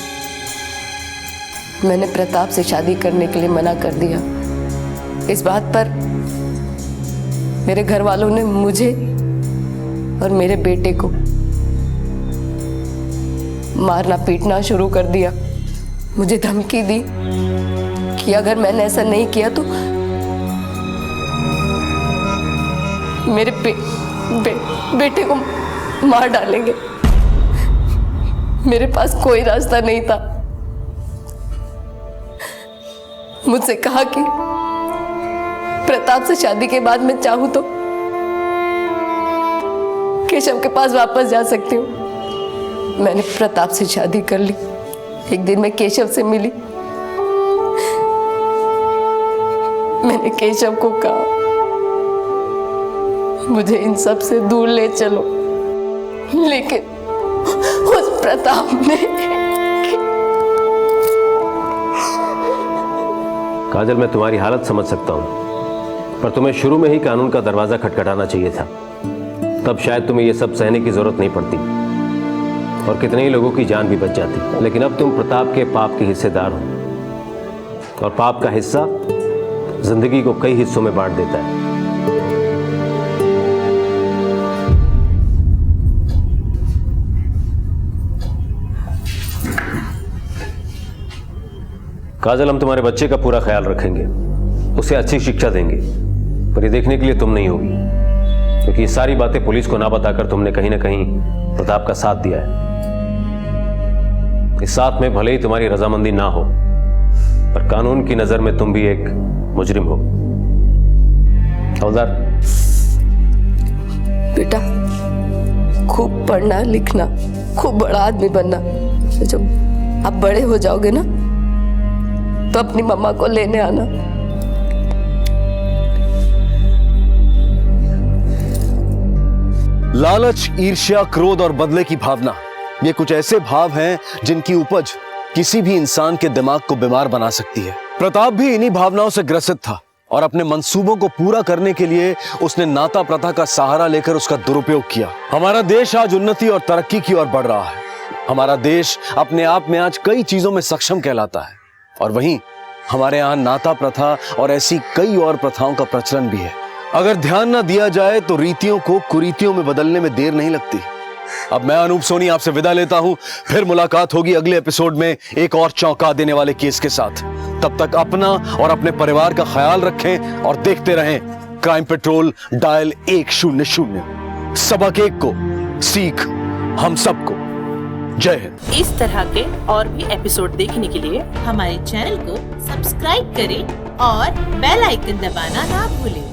मैंने प्रताप से शादी करने के लिए मना कर दिया। इस बात पर मेरे घर वालों ने मुझे और मेरे बेटे को मारना पीटना शुरू कर दिया। मुझे धमकी दी कि अगर मैंने ऐसा नहीं किया तो मेरे बेटे को मार डालेंगे। मेरे पास कोई रास्ता नहीं था। मुझसे कहा कि प्रताप से शादी के बाद मैं चाहूं तो केशव के पास वापस जा सकती हूँ। मैंने प्रताप से शादी कर ली। एक दिन मैं केशव से मिली। मैंने केशव को कहा मुझे इन सब से दूर ले चलो, लेकिन उस प्रताप ने काजल, मैं तुम्हारी हालत समझ सकता हूं, पर तुम्हें शुरू में ही कानून का दरवाजा खटखटाना चाहिए था। तब शायद तुम्हें यह सब सहने की जरूरत नहीं पड़ती और कितने ही लोगों की जान भी बच जाती। लेकिन अब तुम प्रताप के पाप के हिस्सेदार हो और पाप का हिस्सा जिंदगी को कई हिस्सों में बांट देता है। काजल, हम तुम्हारे बच्चे का पूरा ख्याल रखेंगे, उसे अच्छी शिक्षा देंगे, पर ये देखने के लिए तुम नहीं होगी, क्योंकि ये सारी बातें पुलिस को ना बताकर तुमने कहीं ना कहीं प्रताप का साथ दिया है। इस साथ में भले ही तुम्हारी रजामंदी ना हो, पर कानून की नजर में तुम भी एक मुजरिम हो। हवलदार, बेटा, खूब पढ़ना लिखना, खूब बड़ा आदमी बनना। जब आप बड़े हो जाओगे ना तो अपनी मम्मा को लेने आना। लालच, ईर्ष्या, क्रोध और बदले की भावना, ये कुछ ऐसे भाव हैं जिनकी उपज किसी भी इंसान के दिमाग को बीमार बना सकती है। प्रताप भी इन्हीं भावनाओं से ग्रसित था और अपने मंसूबों को पूरा करने के लिए उसने नाता प्रथा का सहारा लेकर उसका दुरुपयोग किया। हमारा देश आज उन्नति और तरक्की की ओर बढ़ रहा है। हमारा देश अपने आप में आज कई चीजों में सक्षम कहलाता है, और वहीं हमारे यहाँ नाता प्रथा और ऐसी कई और प्रथाओं का प्रचलन भी है। अगर ध्यान ना दिया जाए तो रीतियों को कुरीतियों में बदलने में देर नहीं लगती। अब मैं अनूप सोनी आपसे विदा लेता हूं। फिर मुलाकात होगी अगले एपिसोड में एक और चौंका देने वाले केस के साथ। तब तक अपना और अपने परिवार का ख्याल रखें और देखते रहें क्राइम पेट्रोल डायल 100। सबक एक को, सीख हम सबको। जय हिंद। इस तरह के और भी एपिसोड देखने के लिए हमारे चैनल को सब्सक्राइब करें और बेल आइकन दबाना ना भूलें।